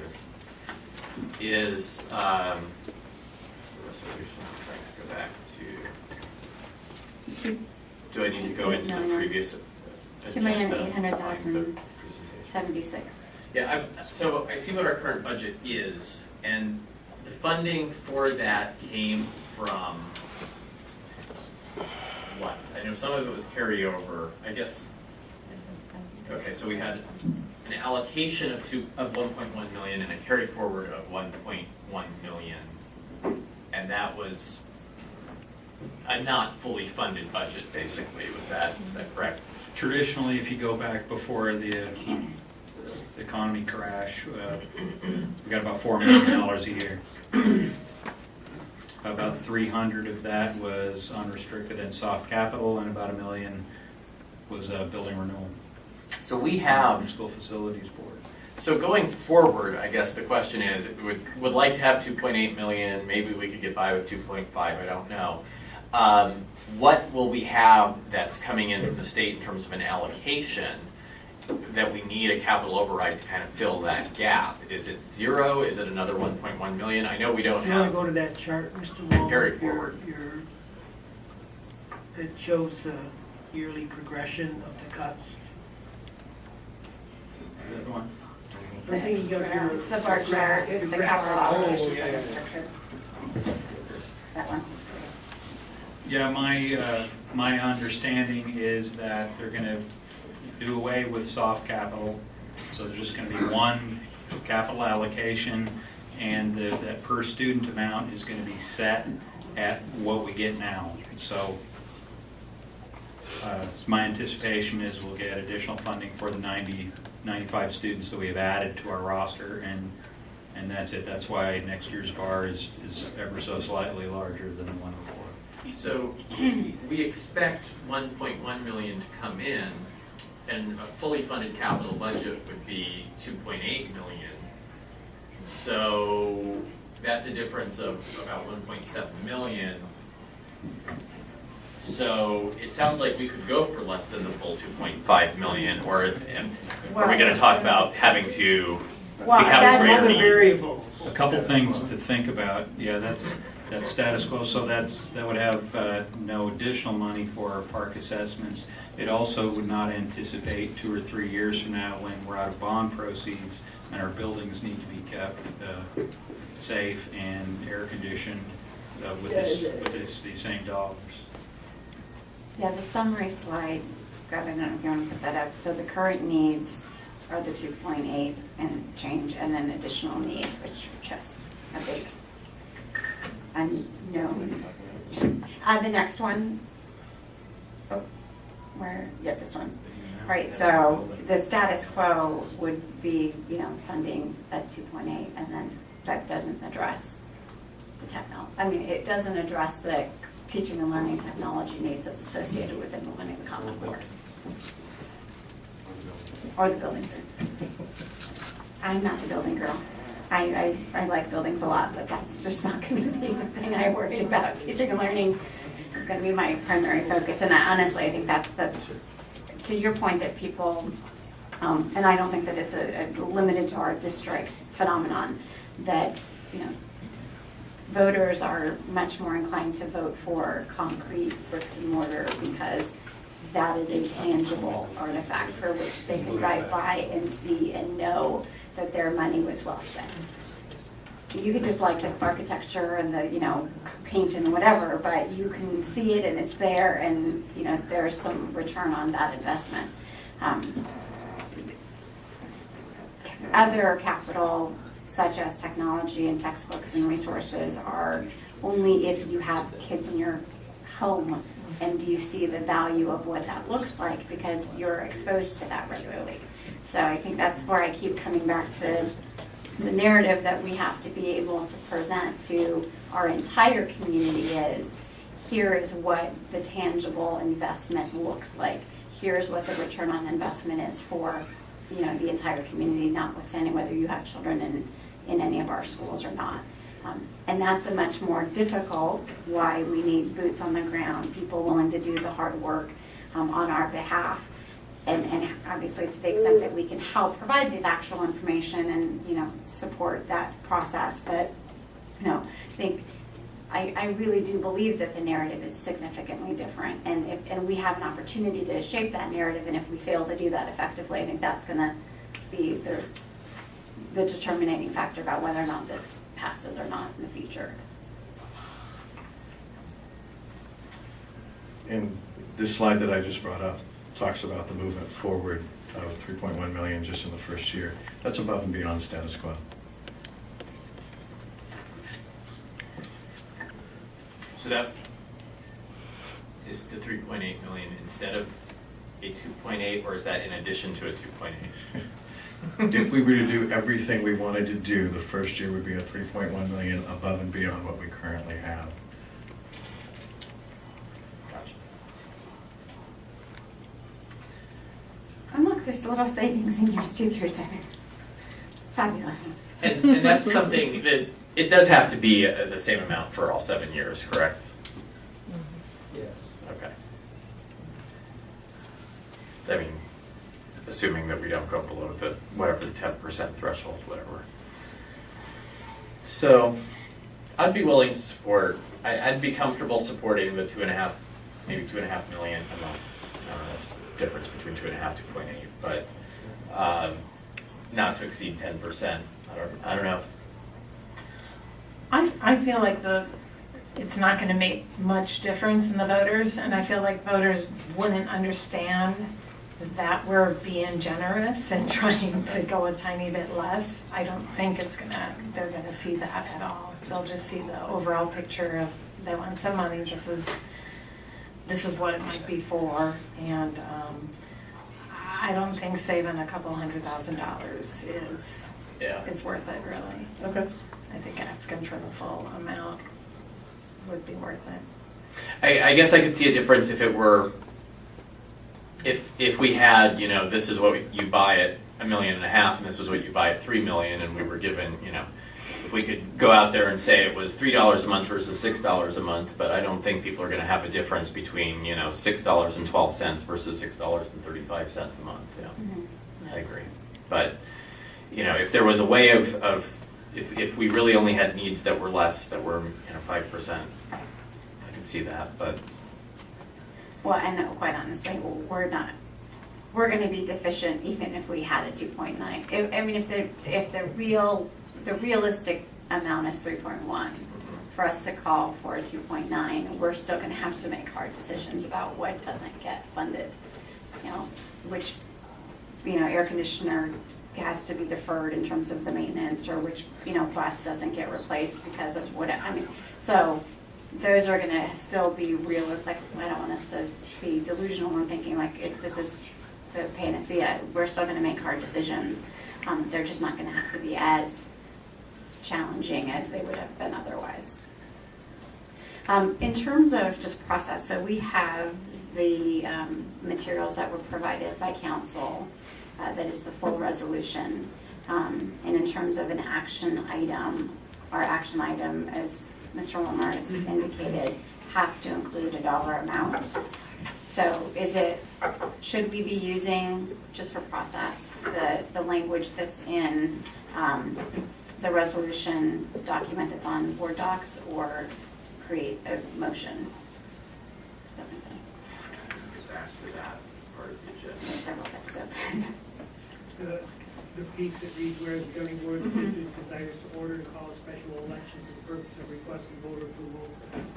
it is the resolution. I'm trying to go back to. Do I need to go into the previous agenda? $2,800,076. Yeah, so I see what our current budget is, and the funding for that came from what? I know some of it was carryover, I guess. Okay, so we had an allocation of 1.1 million and a carry forward of 1.1 million, and that was a not fully funded budget, basically. Was that correct? Traditionally, if you go back before the economy crash, we got about $4 million a year. About 300 of that was unrestricted and soft capital, and about $1 million was building renewal. So we have. School Facilities Board. So going forward, I guess the question is, would like to have 2.8 million. Maybe we could get by with 2.5. I don't know. What will we have that's coming in from the state in terms of an allocation that we need a capital override to kind of fill that gap? Is it zero? Is it another 1.1 million? I know we don't You want to have. go to that chart, Mr. Wall? Carry forward. It shows the yearly progression of the cuts. Is that the one? I think you got your. It's the bar chart, it's the capital Oh, operations yeah. that are structured. That one. Yeah, my understanding is that they're going to do away with soft capital, so there's just going to be one capital allocation, and that per student amount is going to be set at what we get now. So my anticipation is we'll get additional funding for the 95 students that we have added to our roster, and that's it. That's why next year's bar is ever so slightly larger than the one before. So we expect 1.1 million to come in, and a fully funded capital budget would be 2.8 million. So that's a difference of about 1.7 million. So it sounds like we could go for less than the full 2.5 million, or are we going to talk about having to have greater Other needs? variables. A couple things to think about. Yeah, that's status quo. So that would have no additional money for our park assessments. It also would not anticipate 2 or 3 years from now, when we're out of bond proceeds and our buildings need to be kept safe and air conditioned with these same dollars. Yeah, the summary slide, Scott, I don't know if you want to put that up. So the current needs are the 2.8 and change, and then additional needs, which are just a big unknown. The next one, this one. Right, so the status quo would be, funding at 2.8, and then that doesn't address the it doesn't address the teaching and learning technology needs that's associated with implementing the Common Core. Or the buildings. I'm not the building girl. I like buildings a lot, but that's just not going to be the thing I worry about. Teaching and learning is going to be my primary focus, and honestly, I think that's to your point that people, and I don't think that it's a limited to our district phenomenon, that, voters are much more inclined to vote for concrete bricks and mortar because that is a tangible artifact for which they can drive by and see and know that their money was well spent. You could just like the architecture and the, paint and whatever, but you can see it and it's there, and, there's some return on that investment. Other capital, such as technology and textbooks and resources, are only if you have kids in your home and you see the value of what that looks like because you're exposed to that regularly. So I think that's where I keep coming back to the narrative that we have to be able to present to our entire community is, here is what the tangible investment looks like. Here's what the return on investment is for the entire community, notwithstanding whether you have children in any of our schools or not. And that's a much more difficult, why we need boots on the ground, people willing to do the hard work on our behalf. And obviously to the extent that we can help provide the actual information and, support that process. But, I think I really do believe that the narrative is significantly different. And we have an opportunity to shape that narrative. And if we fail to do that effectively, I think that's going to be the determining factor about whether or not this passes or not in the future. And this slide that I just brought up talks about the movement forward of 3.1 million just in the first year. That's above and beyond status quo. So that is the 3.8 million instead of a 2.8, or is that in addition to a 2.8? If we were to do everything we wanted to do, the first year would be a 3.1 million above and beyond what we currently have. Gotcha. And look, there's little savings in years 2 through 7. Fabulous. And that's something that, it does have to be the same amount for all 7 years, correct? Yes. Okay. I mean, assuming that we don't go below whatever the 10% threshold, whatever. So, I'd be willing to support, I'd be comfortable supporting the 2.5, maybe 2.5 million. I don't know that's the difference between 2.5, 2.8, but not to exceed 10%. I don't know. I feel like it's not going to make much difference in the voters, and I feel like voters wouldn't understand that we're being generous and trying to go a tiny bit less. I don't think they're going to see that at all. They'll just see the overall picture of, they want some money, this is what it might be for, and I don't think saving a couple $100,000 is worth it, really. Okay. I think asking for the full amount would be worth it. I guess I could see a difference if it were, if we had, this is what you buy at $1.5 million, and this is what you buy at $3 million, and we were given, if we could go out there and say it was $3 a month versus $6 a month, but I don't think people are going to have a difference between, $6.12 versus $6.35 a month. I agree. But, if there was a way of if we really only had needs that were less, that were 5%, I could see that. But Well, and quite honestly, we're going to be deficient even if we had a 2.9. I mean, if the realistic amount is 3.1, for us to call for a 2.9, we're still going to have to make hard decisions about what doesn't get funded. Which air conditioner has to be deferred in terms of the maintenance, or which bus doesn't get replaced because of what so those are going to still be realistic. I don't want us to be delusional in thinking like if this is the panacea. We're still going to make hard decisions. They're just not going to have to be as challenging as they would have been otherwise. In terms of just process, so we have the materials that were provided by council. That is the full resolution. And in terms of an action item, our action item, as Mr. Wilmer has indicated, has to include a dollar amount. So should we be using, just for process, the language that's in the resolution document that's on board docs, or create a motion? Does that make sense? Back to that part of the agenda. There's several things open. The piece that reads, whereas the governing board of the district desires to order and call a special election for the purpose of requesting voter approval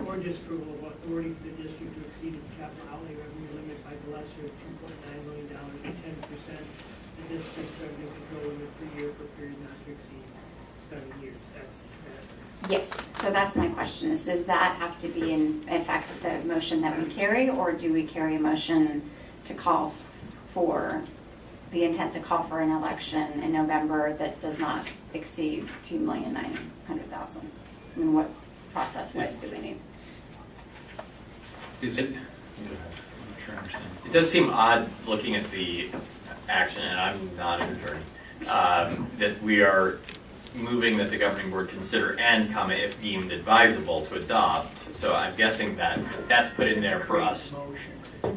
or disapproval of authority for the district to exceed its capital outlay revenue limit by the lesser of $2.9 million or 10%, the district's revenue control limit per year for a period not to exceed 7 years. That's Yes, so that's my question, is does that have to be in effect the motion that we carry, or do we carry a motion to call for, the intent to call for an election in November that does not exceed $2,900,000? I mean, what process-wise do we need? Is it? I'm not sure I understand. It does seem odd looking at the action, and I'm not an attorney, that we are moving that the governing board consider and, comma, if deemed advisable to adopt. So I'm guessing that that's put in there for us.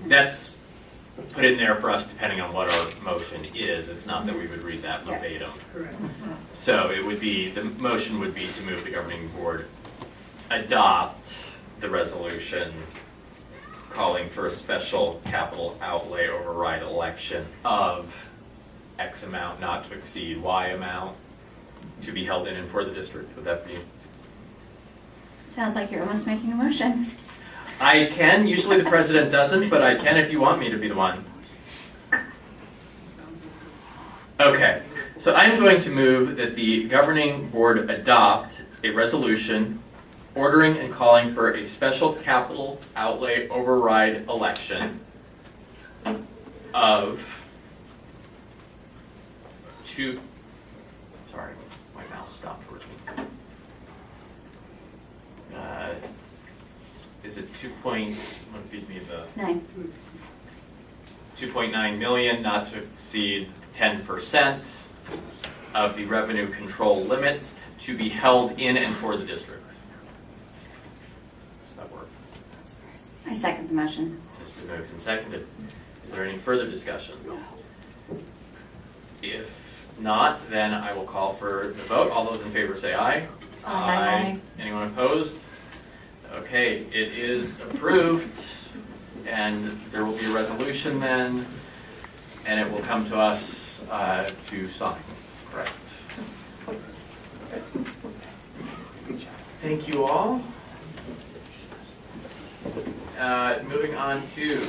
That's put in there for us depending on what our motion is. It's not that we would read that verbatim. correct. So it would be, the motion would be to move the governing board adopt the resolution calling for a special capital outlay override election of X amount not to exceed Y amount to be held in and for the district. Would that be? Sounds like you're almost making a motion. I can. Usually the president doesn't, but I can if you want me to be the one. Okay. So I'm going to move that the governing board adopt a resolution ordering and calling for a special capital outlay override election of sorry, my mouse stopped working. Is it 9. 2.9 million, not to exceed 10% of the revenue control limit to be held in and for the district? Does that work? I second the motion. It's been moved and seconded. Is there any further discussion? If not, then I will call for the vote. All those in favor say aye. Aye. Anyone opposed? Okay, it is approved, and there will be a resolution then, and it will come to us to sign. Correct. Thank you all. Moving on to